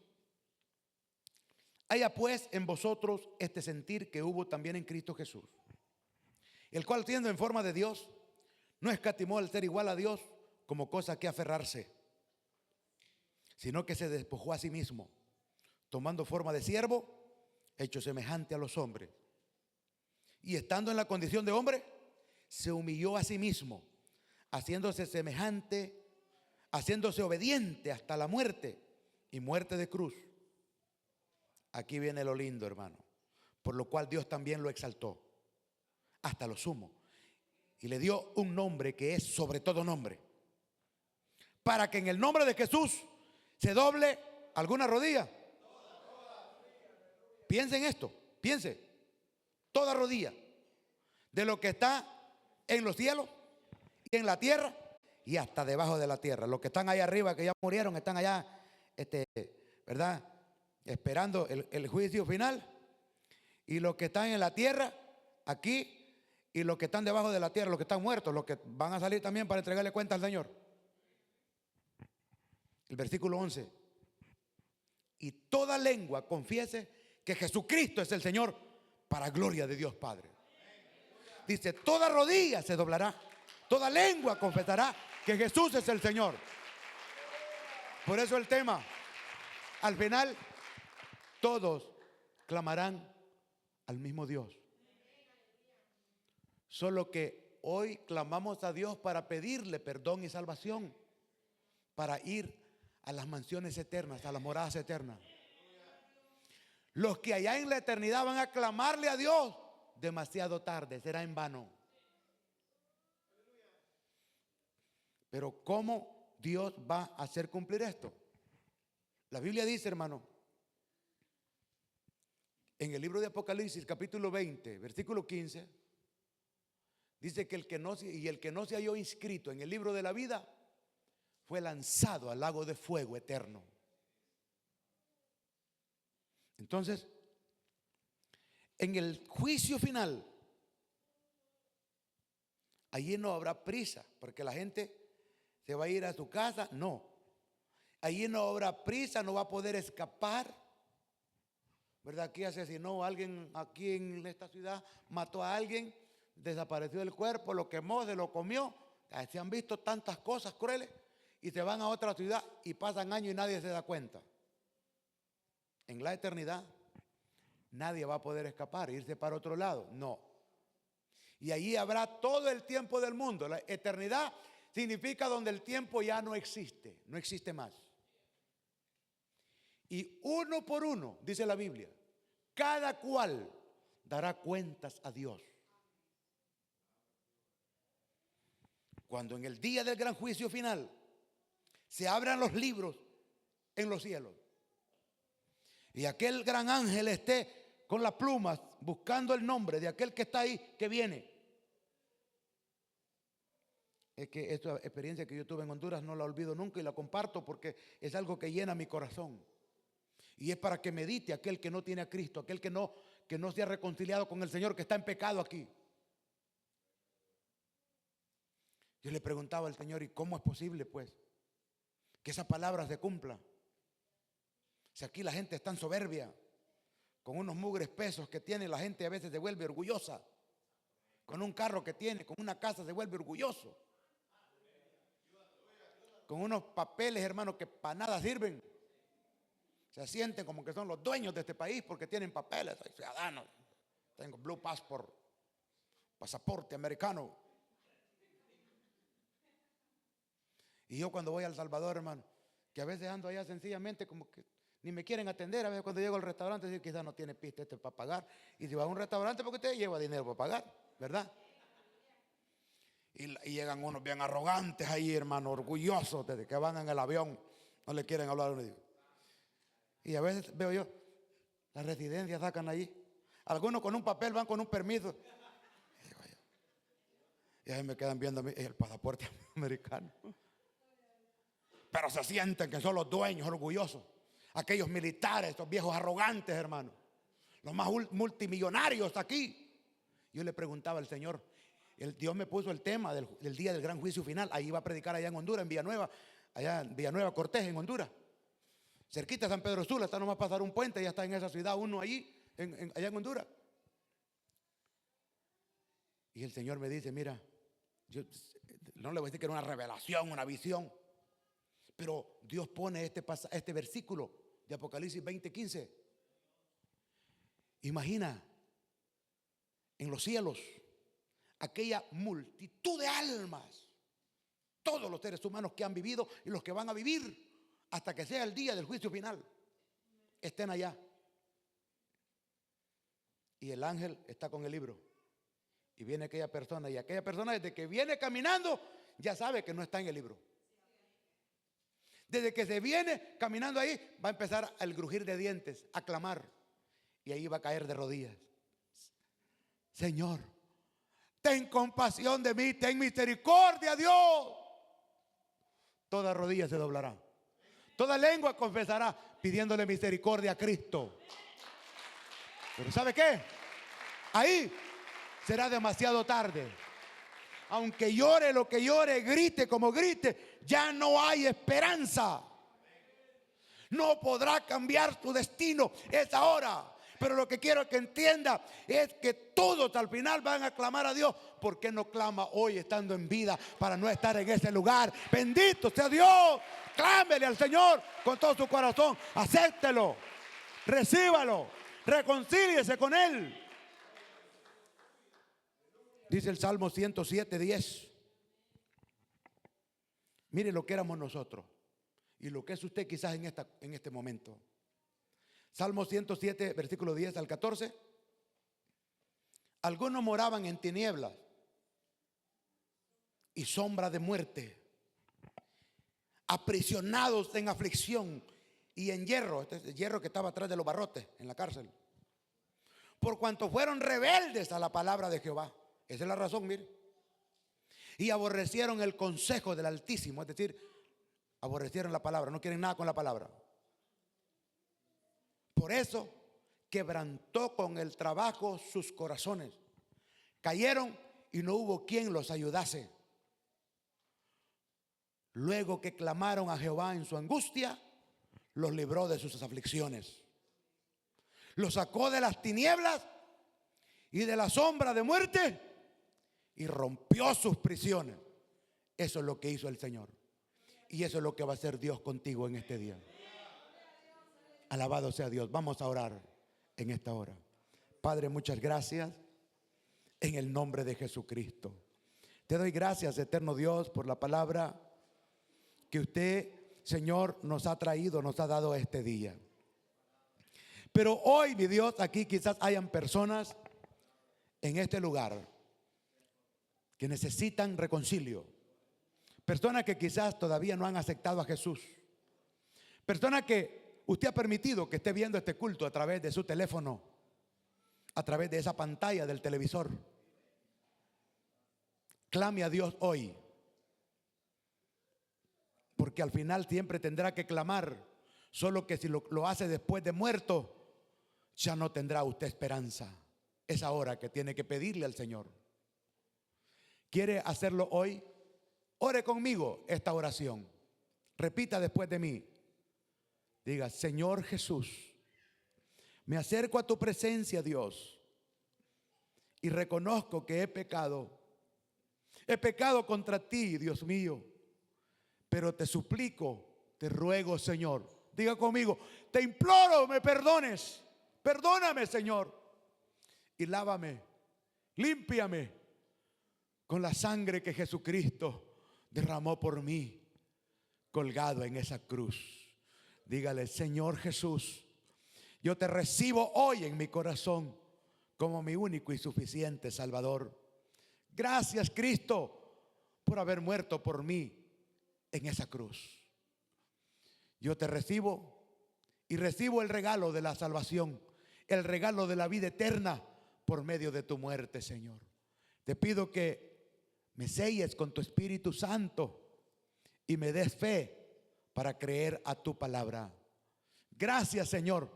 A: Haya pues en vosotros este sentir que hubo también en Cristo Jesús, el cual, siendo en forma de Dios, no escatimó el ser igual a Dios como cosa que aferrarse, sino que se despojó a sí mismo, tomando forma de siervo, hecho semejante a los hombres. Y estando en la condición de hombre, se humilló a sí mismo, haciéndose semejante, haciéndose obediente hasta la muerte y muerte de cruz. Aquí viene lo lindo, hermano. Por lo cual Dios también lo exaltó hasta lo sumo y le dio un nombre que es sobre todo nombre, para que en el nombre de Jesús se doble alguna rodilla. Piense en esto, piense, toda rodilla de lo que está en los cielos y en la tierra y hasta debajo de la tierra. Los que están allá arriba, que ya murieron, están allá ¿verdad? Esperando el juicio final. Y los que están en la tierra, aquí, y los que están debajo de la tierra, los que están muertos, los que van a salir también para entregarle cuenta al Señor. El versículo 11. Y toda lengua confiese que Jesucristo es el Señor, para gloria de Dios Padre. Dice, toda rodilla se doblará, toda lengua confesará que Jesús es el Señor. Por eso el tema, al final, todos clamarán al mismo Dios. Solo que hoy clamamos a Dios para pedirle perdón y salvación, para ir a las mansiones eternas, a las moradas eternas. Los que allá en la eternidad van a clamarle a Dios demasiado tarde, será en vano. Pero ¿cómo Dios va a hacer cumplir esto? La Biblia dice, hermano, en el libro de Apocalipsis, capítulo 20, versículo 15, dice que el que no se halló inscrito en el libro de la vida fue lanzado al lago de fuego eterno. Entonces, en el juicio final, allí no habrá prisa, porque la gente se va a ir a su casa. No, allí no habrá prisa, no va a poder escapar, ¿verdad? Aquí asesinó a alguien, aquí en esta ciudad mató a alguien, desapareció el cuerpo, lo quemó, se lo comió. Se han visto tantas cosas crueles y se van a otra ciudad y pasan años y nadie se da cuenta. En la eternidad nadie va a poder escapar, irse para otro lado, no. Y allí habrá todo el tiempo del mundo. La eternidad significa donde el tiempo ya no existe, no existe más. Y uno por uno, dice la Biblia, cada cual dará cuentas a Dios. Cuando en el día del gran juicio final se abran los libros en los cielos y aquel gran ángel esté con las plumas buscando el nombre de aquel que está ahí, que viene. Es que esta experiencia que yo tuve en Honduras no la olvido nunca y la comparto porque es algo que llena mi corazón. Y es para que medite aquel que no tiene a Cristo, aquel que no se ha reconciliado con el Señor, que está en pecado aquí. Yo le preguntaba al Señor, ¿y cómo es posible pues que esa palabra se cumpla? Si aquí la gente es tan soberbia, con unos mugres pesos que tiene, la gente a veces se vuelve orgullosa. Con un carro que tiene, con una casa se vuelve orgulloso. Con unos papeles, hermano, que para nada sirven. Se sienten como que son los dueños de este país porque tienen papeles, hay ciudadanos. Tengo Blue Passport, pasaporte americano. Y yo cuando voy a El Salvador, hermano, que a veces ando allá sencillamente como que ni me quieren atender. A veces cuando llego al restaurante, decir, quizás no tiene pista este para pagar. Y si va a un restaurante, porque usted lleva dinero para pagar, ¿verdad? Y llegan unos bien arrogantes ahí, hermano, orgullosos, desde que van en el avión, no le quieren hablar a uno. Y a veces veo yo, las residencias sacan allí. Algunos con un papel van con un permiso. Y ahí me quedan viendo a mí, el pasaporte americano. Pero se sienten que son los dueños orgullosos. Aquellos militares, estos viejos arrogantes, hermano. Los más multimillonarios aquí. Yo le preguntaba al Señor, Dios me puso el tema del día del gran juicio final. Ahí iba a predicar allá en Honduras, en Villanueva. Allá en Villanueva Cortés, en Honduras. Cerquita de San Pedro Sula, está nomás pasar un puente, ya está en esa ciudad uno allí, allá en Honduras. Y el Señor me dice, mira, yo no le voy a decir que era una revelación, una visión, pero Dios pone este versículo de Apocalipsis 20:15. Imagina en los cielos aquella multitud de almas, todos los seres humanos que han vivido y los que van a vivir hasta que sea el día del juicio final, estén allá. Y el ángel está con el libro. Y viene aquella persona. Y aquella persona desde que viene caminando ya sabe que no está en el libro. Desde que se viene caminando ahí va a empezar el crujir de dientes, a clamar. Y ahí va a caer de rodillas. Señor, ten compasión de mí, ten misericordia, Dios. Toda rodilla se doblará. Toda lengua confesará. pidiéndole misericordia a Cristo. Pero ¿sabe qué? Ahí será demasiado tarde. Aunque llore lo que llore, grite como grite, ya no hay esperanza. No podrá cambiar tu destino, es ahora. Pero lo que quiero que entienda es que todos al final van a clamar a Dios. ¿Por qué no clama hoy estando en vida para no estar en ese lugar? Bendito sea Dios. Clámele al Señor con todo su corazón. Acéptelo, recíbalo, reconcíliese con Él. Dice el Salmo 107:10. Mire lo que éramos nosotros y lo que es usted quizás en este momento. Salmo 107, versículo 10 al 14. Algunos moraban en tinieblas y sombra de muerte, aprisionados en aflicción y en hierro. Este es el hierro que estaba atrás de los barrotes en la cárcel. Por cuanto fueron rebeldes a la palabra de Jehová. Esa es la razón, mire. Y aborrecieron el consejo del Altísimo. Es decir, aborrecieron la palabra. No quieren nada con la palabra. Por eso quebrantó con el trabajo sus corazones. Cayeron y no hubo quien los ayudase. Luego que clamaron a Jehová en su angustia, los libró de sus aflicciones. Los sacó de las tinieblas y de la sombra de muerte y rompió sus prisiones. Eso es lo que hizo el Señor. Y eso es lo que va a hacer Dios contigo en este día. Alabado sea Dios. Vamos a orar en esta hora. Padre, muchas gracias en el nombre de Jesucristo. Te doy gracias, eterno Dios, por la palabra que usted, Señor, nos ha traído, nos ha dado este día. Pero hoy, mi Dios, aquí quizás hayan personas en este lugar que necesitan reconcilio. Personas que quizás todavía no han aceptado a Jesús. Personas que usted ha permitido que esté viendo este culto a través de su teléfono, a través de esa pantalla del televisor. Clame a Dios hoy, porque al final siempre tendrá que clamar. Solo que si lo hace después de muerto, ya no tendrá usted esperanza. Es ahora que tiene que pedirle al Señor. ¿Quiere hacerlo hoy? Ore conmigo esta oración. Repita después de mí. Diga: Señor Jesús, me acerco a tu presencia, Dios, y reconozco que he pecado. He pecado contra ti, Dios mío, pero te suplico, te ruego, Señor. Diga conmigo: te imploro, me perdones. Perdóname, Señor, y lávame, límpiame con la sangre que Jesucristo derramó por mí, colgado en esa cruz. Dígale: Señor Jesús, yo te recibo hoy en mi corazón como mi único y suficiente Salvador. Gracias, Cristo, por haber muerto por mí en esa cruz. Yo te recibo y recibo el regalo de la salvación, el regalo de la vida eterna por medio de tu muerte, Señor. Te pido que me selles con tu Espíritu Santo y me des fe para creer a tu palabra. Gracias, Señor,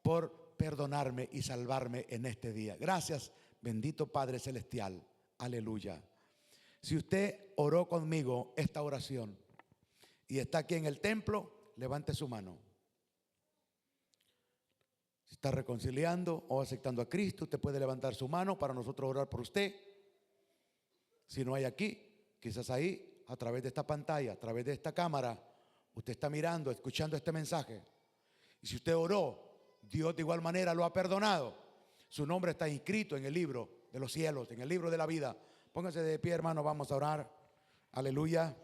A: por perdonarme y salvarme en este día. Gracias, bendito Padre Celestial. Aleluya. Si usted oró conmigo esta oración y está aquí en el templo, levante su mano. Si está reconciliando o aceptando a Cristo, usted puede levantar su mano para nosotros orar por usted. Si no hay aquí, quizás ahí, a través de esta pantalla, a través de esta cámara, usted está mirando, escuchando este mensaje. Y si usted oró, Dios de igual manera lo ha perdonado. Su nombre está inscrito en el libro de los cielos, en el libro de la vida. Póngase de pie, hermano, vamos a orar. Aleluya.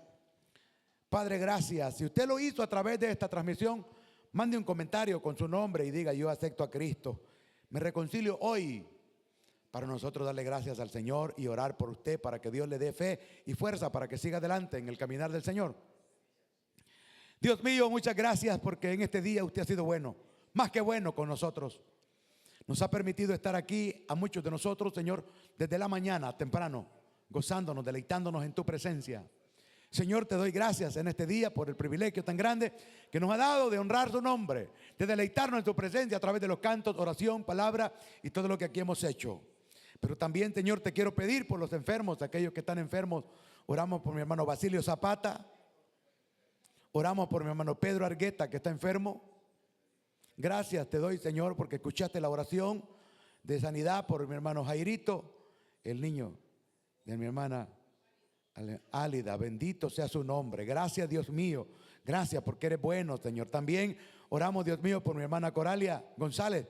A: Padre, gracias. Si usted lo hizo a través de esta transmisión, mande un comentario con su nombre y diga: yo acepto a Cristo. Me reconcilio hoy. Para nosotros darle gracias al Señor y orar por usted para que Dios le dé fe y fuerza para que siga adelante en el caminar del Señor. Dios mío, muchas gracias porque en este día usted ha sido bueno, más que bueno con nosotros. Nos ha permitido estar aquí a muchos de nosotros, Señor, desde la mañana temprano, gozándonos, deleitándonos en tu presencia. Señor, te doy gracias en este día por el privilegio tan grande que nos ha dado de honrar su nombre, de deleitarnos en tu presencia a través de los cantos, oración, palabra y todo lo que aquí hemos hecho. Pero también, Señor, te quiero pedir por los enfermos, aquellos que están enfermos. Oramos por mi hermano Basilio Zapata. Oramos por mi hermano Pedro Argueta, que está enfermo. Gracias te doy, Señor, porque escuchaste la oración de sanidad por mi hermano Jairito, el niño de mi hermana Álida. Bendito sea su nombre. Gracias, Dios mío. Gracias porque eres bueno, Señor. También oramos, Dios mío, por mi hermana Coralia González,